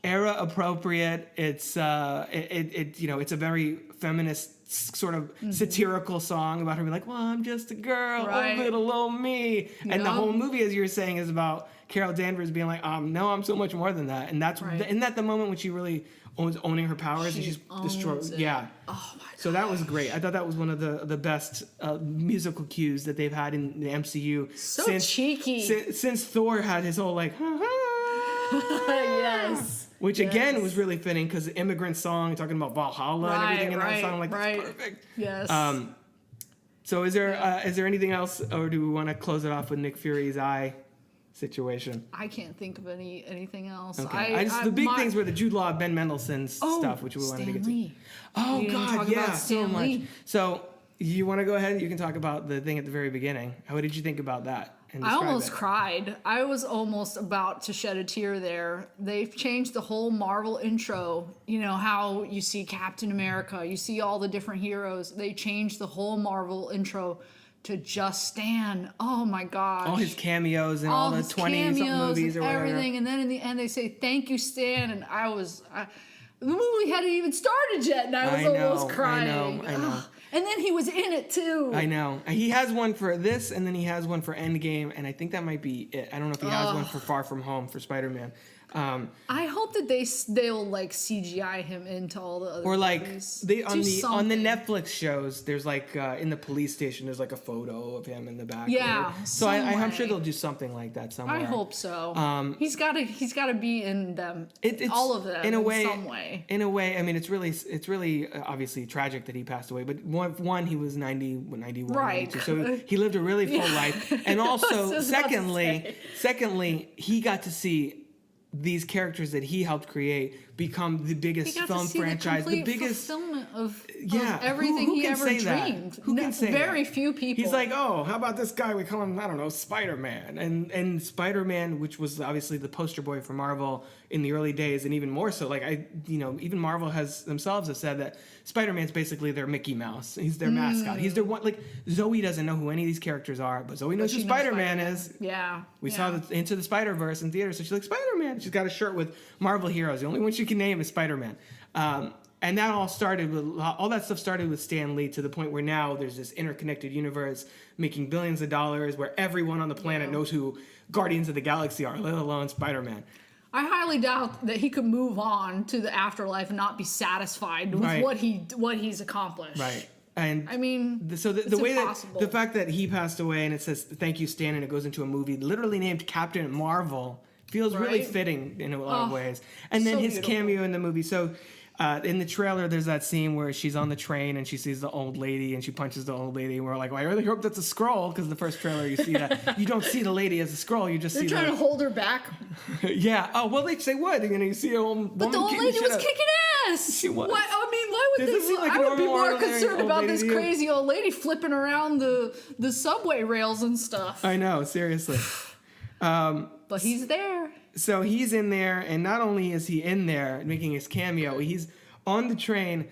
[SPEAKER 1] era appropriate. It's it's a very feminist sort of satirical song about her being like, well, I'm just a girl,
[SPEAKER 2] Right.
[SPEAKER 1] oh little old me. And the
[SPEAKER 2] Yup.
[SPEAKER 1] whole movie, as you were saying, is about Carol Danvers being like, no, I'm so much more than that. And that's
[SPEAKER 2] Right.
[SPEAKER 1] isn't that the moment when she really was owning her powers and she's destroyed?
[SPEAKER 2] owns it.
[SPEAKER 1] Yeah.
[SPEAKER 2] Oh my god.
[SPEAKER 1] So that was great. I thought that was one of the best musical cues that they've had in the MCU
[SPEAKER 2] So cheeky.
[SPEAKER 1] since Thor had his whole like,
[SPEAKER 2] Yes.
[SPEAKER 1] which again was really fitting because the immigrant song talking about Valhalla and everything in that song, like that's perfect.
[SPEAKER 2] Yes.
[SPEAKER 1] So is there anything else, or do we want to close it off with Nick Fury's eye situation?
[SPEAKER 2] I can't think of anything else.
[SPEAKER 1] Okay. The big things were the Jude Law, Ben Mendelsohn's stuff, which we wanted to get to.
[SPEAKER 2] Lee.
[SPEAKER 1] Oh
[SPEAKER 2] We didn't
[SPEAKER 1] God,
[SPEAKER 2] talk
[SPEAKER 1] yeah,
[SPEAKER 2] about
[SPEAKER 1] so
[SPEAKER 2] Stan
[SPEAKER 1] much.
[SPEAKER 2] Lee.
[SPEAKER 1] So you want to go ahead? You can talk about the thing at the very beginning. What did you think about that? And
[SPEAKER 2] I
[SPEAKER 1] describe
[SPEAKER 2] almost
[SPEAKER 1] it?
[SPEAKER 2] cried. I was almost about to shed a tear there. They've changed the whole Marvel intro. You know how you see Captain America, you see all the different heroes. They changed the whole Marvel intro to just Stan. Oh my gosh.
[SPEAKER 1] All his cameos and all the
[SPEAKER 2] his
[SPEAKER 1] 20-something
[SPEAKER 2] cameos
[SPEAKER 1] movies or
[SPEAKER 2] and
[SPEAKER 1] whatever.
[SPEAKER 2] everything. And then in the end they say, thank you, Stan. And the movie hadn't even started yet, and I was almost crying.
[SPEAKER 1] I know.
[SPEAKER 2] Ugh. And then he was in it too.
[SPEAKER 1] I know. He has one for this, and then he has one for Endgame, and I think that might be it. I don't know if he has one for Far From Home for Spider-Man.
[SPEAKER 2] I hope that they'll like CGI him into all the other
[SPEAKER 1] Or like
[SPEAKER 2] movies.
[SPEAKER 1] they on
[SPEAKER 2] Do
[SPEAKER 1] the
[SPEAKER 2] something.
[SPEAKER 1] Netflix shows, there's like in the police station, there's like a photo of him in the back.
[SPEAKER 2] Yeah,
[SPEAKER 1] So I'm
[SPEAKER 2] some
[SPEAKER 1] sure
[SPEAKER 2] way.
[SPEAKER 1] they'll do something like that somewhere.
[SPEAKER 2] I hope so. He's gotta be in them.
[SPEAKER 1] It's
[SPEAKER 2] all of them
[SPEAKER 1] in a way.
[SPEAKER 2] some way.
[SPEAKER 1] In a way, I mean, it's really obviously tragic that he passed away. But one he was 91,
[SPEAKER 2] Right.
[SPEAKER 1] 92, so he lived a really full life. And also,
[SPEAKER 2] was about to
[SPEAKER 1] secondly, he got to see these characters that he helped create become the biggest
[SPEAKER 2] He got
[SPEAKER 1] film
[SPEAKER 2] to see
[SPEAKER 1] franchise,
[SPEAKER 2] the
[SPEAKER 1] the
[SPEAKER 2] complete
[SPEAKER 1] biggest.
[SPEAKER 2] fulfillment of
[SPEAKER 1] Yeah,
[SPEAKER 2] everything
[SPEAKER 1] who
[SPEAKER 2] he
[SPEAKER 1] can
[SPEAKER 2] ever
[SPEAKER 1] say that?
[SPEAKER 2] dreamed.
[SPEAKER 1] Who can say
[SPEAKER 2] Very
[SPEAKER 1] that?
[SPEAKER 2] few people.
[SPEAKER 1] He's like, oh, how about this guy? We call him, I don't know, Spider-Man. And Spider-Man, which was obviously the poster boy for Marvel in the early days, and even more so, like even Marvel themselves have said that Spider-Man's basically their Mickey Mouse. He's their mascot. He's their one. Like Zoe doesn't know who any of these characters are, but Zoe knows who
[SPEAKER 2] she knows
[SPEAKER 1] Spider-Man is.
[SPEAKER 2] Yeah.
[SPEAKER 1] We
[SPEAKER 2] yeah.
[SPEAKER 1] saw Into the Spider-Verse in theaters, so she's like, Spider-Man. She's got a shirt with Marvel heroes. The only one she can name is Spider-Man. And that all that stuff started with Stan Lee, to the point where now there's this interconnected universe making billions of dollars, where everyone on the planet knows who Guardians of the Galaxy are, let alone Spider-Man.
[SPEAKER 2] I highly doubt that he could move on to the afterlife and not be satisfied with
[SPEAKER 1] Right.
[SPEAKER 2] what he's accomplished.
[SPEAKER 1] Right. And
[SPEAKER 2] I mean,
[SPEAKER 1] so the
[SPEAKER 2] it's
[SPEAKER 1] way
[SPEAKER 2] impossible.
[SPEAKER 1] that the fact that he passed away and it says thank you Stan and it goes into a movie literally named Captain Marvel feels really
[SPEAKER 2] Right?
[SPEAKER 1] fitting in a lot of
[SPEAKER 2] Oh,
[SPEAKER 1] ways. And then
[SPEAKER 2] so
[SPEAKER 1] his
[SPEAKER 2] beautiful.
[SPEAKER 1] cameo in the movie. So in the trailer, there's that scene where she's on the train and she sees the old lady and she punches the old lady. And we're like, well, I really hope that's a Skrull, because the first trailer you see that you don't see the lady as a Skrull, you just
[SPEAKER 2] They're
[SPEAKER 1] see
[SPEAKER 2] trying to hold her back,
[SPEAKER 1] yeah. Oh well, they say what? You see a old
[SPEAKER 2] but the old lady was kicking ass.
[SPEAKER 1] She was.
[SPEAKER 2] Why, I mean, why would
[SPEAKER 1] Does
[SPEAKER 2] they?
[SPEAKER 1] it seem like
[SPEAKER 2] I
[SPEAKER 1] a
[SPEAKER 2] would be
[SPEAKER 1] normal
[SPEAKER 2] more
[SPEAKER 1] ordinary
[SPEAKER 2] concerned
[SPEAKER 1] old
[SPEAKER 2] about
[SPEAKER 1] lady
[SPEAKER 2] this
[SPEAKER 1] to you?
[SPEAKER 2] crazy old lady flipping around the subway rails and stuff.
[SPEAKER 1] I know, seriously.
[SPEAKER 2] But he's there.
[SPEAKER 1] So he's in there, and not only is he in there making his cameo, he's on the train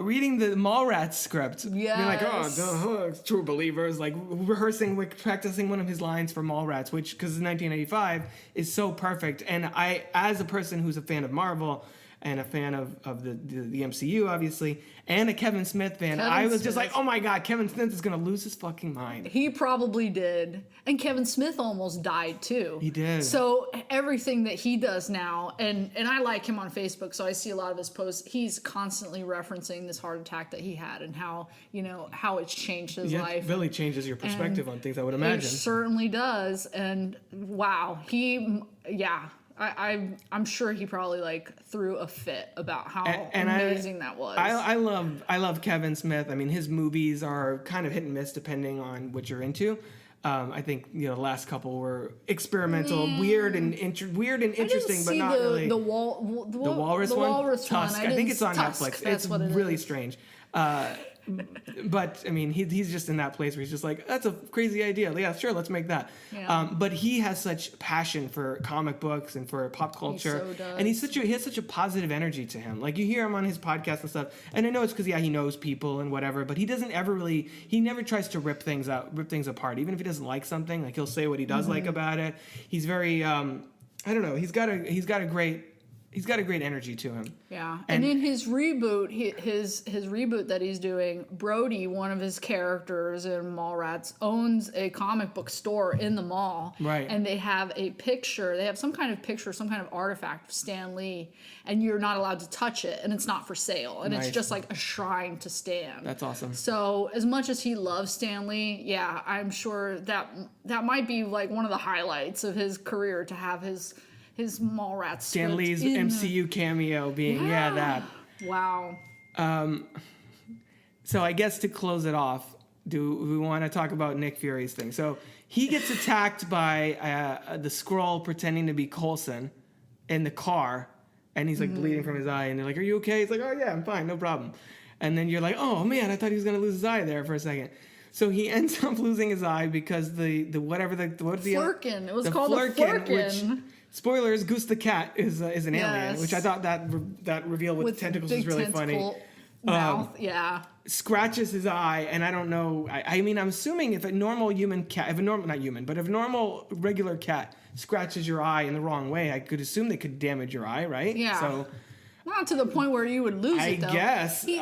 [SPEAKER 1] reading the Mallrats script. Being like,
[SPEAKER 2] Yes.
[SPEAKER 1] true believers, like rehearsing, like practicing one of his lines for Mallrats, which, because it's 1985, is so perfect. And I, as a person who's a fan of Marvel and a fan of the MCU, obviously, and a Kevin Smith fan,
[SPEAKER 2] Kevin
[SPEAKER 1] I was just
[SPEAKER 2] Smith.
[SPEAKER 1] like, oh my God, Kevin Smith is going to lose his fucking mind.
[SPEAKER 2] He probably did. And Kevin Smith almost died too.
[SPEAKER 1] He did.
[SPEAKER 2] So everything that he does now, and I like him on Facebook, so I see a lot of his posts. He's constantly referencing this heart attack that he had and how it's changed his
[SPEAKER 1] Yeah,
[SPEAKER 2] life.
[SPEAKER 1] it really changes your perspective on things, I would
[SPEAKER 2] It
[SPEAKER 1] imagine.
[SPEAKER 2] certainly does. And wow, I'm sure he probably like threw a fit about how amazing that was.
[SPEAKER 1] I love Kevin Smith. I mean, his movies are kind of hit and miss depending on what you're into. I think the last couple were experimental, weird and interesting, but not really.
[SPEAKER 2] The walrus
[SPEAKER 1] one, Tusk.
[SPEAKER 2] one.
[SPEAKER 1] I think it's on
[SPEAKER 2] Tusk.
[SPEAKER 1] Netflix.
[SPEAKER 2] That's
[SPEAKER 1] It's
[SPEAKER 2] what it
[SPEAKER 1] really
[SPEAKER 2] is.
[SPEAKER 1] strange. But I mean, he's just in that place where he's just like, that's a crazy idea. Yeah, sure, let's make that.
[SPEAKER 2] Yeah.
[SPEAKER 1] But he has such passion for comic books and for pop culture, and he has such a positive energy to him. Like you hear him on his podcast and stuff, and I know it's because he knows people and whatever, but he doesn't ever really. He never tries to rip things apart. Even if he doesn't like something, like he'll say what he does like about it. He's very I don't know. He's got a great energy to him.
[SPEAKER 2] Yeah, and in his reboot, his reboot that he's doing, Brody, one of his characters in Mallrats, owns a comic book store in the mall.
[SPEAKER 1] Right.
[SPEAKER 2] And they have a picture. They have some kind of picture, some kind of artifact of Stan Lee, and you're not allowed to touch it, and it's not for sale, and
[SPEAKER 1] Nice.
[SPEAKER 2] it's just like a shrine to Stan.
[SPEAKER 1] That's awesome.
[SPEAKER 2] So as much as he loves Stan Lee, yeah, I'm sure that might be like one of the highlights of his career to have his Mallrats
[SPEAKER 1] Stan Lee's MCU cameo being that.
[SPEAKER 2] Wow.
[SPEAKER 1] So I guess to close it off, do we want to talk about Nick Fury's thing? So he gets attacked by the Skrull pretending to be Coulson in the car, and he's like bleeding from his eye, and they're like, "Are you okay?" He's like, "Oh yeah, I'm fine, no problem." And then you're like, "Oh man, I thought he was gonna lose his eye there for a second." So he ends up losing his eye because the
[SPEAKER 2] Flurkin. It was
[SPEAKER 1] the
[SPEAKER 2] called a Flurkin.
[SPEAKER 1] Which, spoilers, Goose the cat is an alien,
[SPEAKER 2] Yes.
[SPEAKER 1] which I thought that reveal with tentacles was
[SPEAKER 2] big
[SPEAKER 1] really funny.
[SPEAKER 2] Mouth, yeah.
[SPEAKER 1] Scratches his eye, and I don't know. I mean, I'm assuming if a normal human cat, if a normal regular cat scratches your eye in the wrong way, I could assume they could damage your eye, right?
[SPEAKER 2] Yeah.
[SPEAKER 1] So
[SPEAKER 2] Not to the point where you would lose it, though.
[SPEAKER 1] I guess.
[SPEAKER 2] He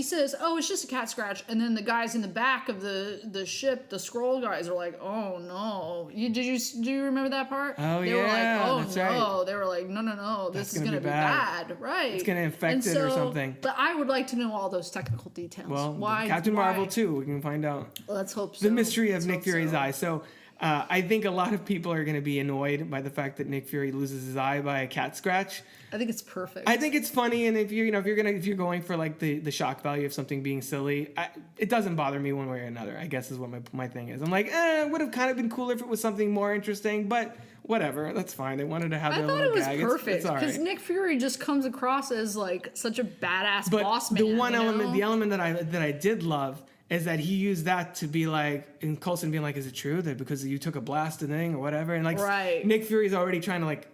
[SPEAKER 2] says, oh, it's just a cat scratch. And then the guys in the back of the ship, the Skrull guys, are like, oh, no. Do you remember that part?
[SPEAKER 1] Oh,
[SPEAKER 2] they were like, oh,
[SPEAKER 1] that's
[SPEAKER 2] no.
[SPEAKER 1] right.
[SPEAKER 2] They were like, no, this is
[SPEAKER 1] gonna
[SPEAKER 2] going to
[SPEAKER 1] be
[SPEAKER 2] be bad. Right.
[SPEAKER 1] It's going to infect it or something.
[SPEAKER 2] But I would like to know all those technical details.
[SPEAKER 1] Well,
[SPEAKER 2] why,
[SPEAKER 1] Captain Marvel, too. We can find out.
[SPEAKER 2] Let's hope so.
[SPEAKER 1] The mystery of
[SPEAKER 2] Let's
[SPEAKER 1] Nick
[SPEAKER 2] hope
[SPEAKER 1] Fury's
[SPEAKER 2] so.
[SPEAKER 1] eye. So I think a lot of people are going to be annoyed by the fact that Nick Fury loses his eye by a cat scratch.
[SPEAKER 2] I think it's perfect.
[SPEAKER 1] I think it's funny, and if you're going for like the shock value of something being silly, it doesn't bother me one way or another. I guess is what my thing is. I'm like, it would have kind of been cooler if it was something more interesting, but whatever, that's fine. They wanted to have their little gag.
[SPEAKER 2] I thought it was perfect
[SPEAKER 1] it's all
[SPEAKER 2] because
[SPEAKER 1] right.
[SPEAKER 2] Nick Fury just comes across as like such a badass
[SPEAKER 1] But
[SPEAKER 2] boss man.
[SPEAKER 1] the element that I did love is that he used that to be like, and Coulson being like, is it true that because you took a blasted thing or whatever? And like,
[SPEAKER 2] right.
[SPEAKER 1] Nick Fury's already trying to like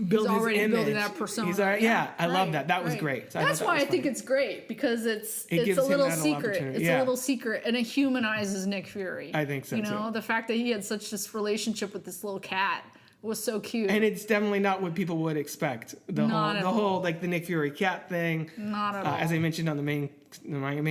[SPEAKER 1] build his image.
[SPEAKER 2] Building that persona.
[SPEAKER 1] He's already, I love that. That was great. So
[SPEAKER 2] That's why I think it's great because it's
[SPEAKER 1] gives
[SPEAKER 2] a
[SPEAKER 1] him
[SPEAKER 2] little
[SPEAKER 1] that
[SPEAKER 2] secret.
[SPEAKER 1] opportunity.
[SPEAKER 2] It's a little secret, and it humanizes Nick Fury.
[SPEAKER 1] I think so,
[SPEAKER 2] You know,
[SPEAKER 1] too.
[SPEAKER 2] the fact that he had such this relationship with this little cat was so cute.
[SPEAKER 1] And it's definitely not what people would expect. The whole like the Nick Fury cat thing.
[SPEAKER 2] Not at all.
[SPEAKER 1] As I mentioned on the main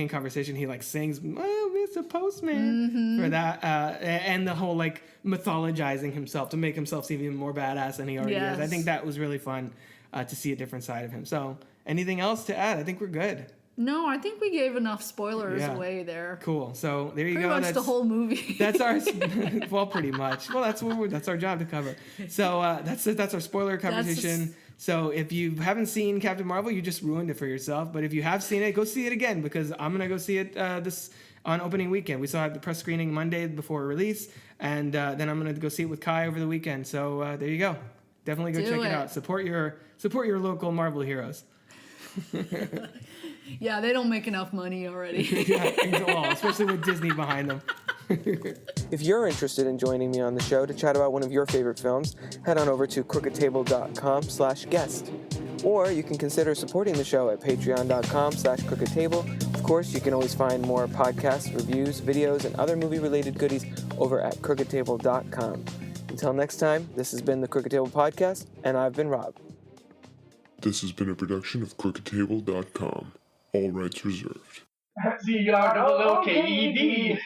[SPEAKER 1] conversation, he like sings, "Oh, Mr. Postman" for that, and the whole like mythologizing himself to make himself seem even more badass than he already is. I think that was really fun to see a different side of him. So, anything else to add? I think we're good.
[SPEAKER 2] No, I think we gave enough spoilers away there.
[SPEAKER 1] Cool. So there you go.
[SPEAKER 2] Pretty much the whole movie.
[SPEAKER 1] That's our well, pretty much. Well, that's our job to cover. So that's our spoiler conversation. So if you haven't seen Captain Marvel, you just ruined it for yourself. But if you have seen it, go see it again because I'm gonna go see it this on opening weekend. We saw it at the press screening Monday before release, and then I'm gonna go see it with Kai over the weekend. So there you go. Definitely go check it out. Support your local Marvel heroes.
[SPEAKER 2] Yeah, they don't make enough money already.
[SPEAKER 1] Well, especially with Disney behind them. If you're interested in joining me on the show to chat about one of your favorite films, head on over to crookedtable.com/guest. Or you can consider supporting the show at patreon.com/crookedtable. Of course, you can always find more podcasts, reviews, videos, and other movie-related goodies over at crookedtable.com. Until next time, this has been the Crooked Table Podcast, and I've been Rob.
[SPEAKER 6] This has been a production of crookedtable.com. All rights reserved.
[SPEAKER 7] CROOKED.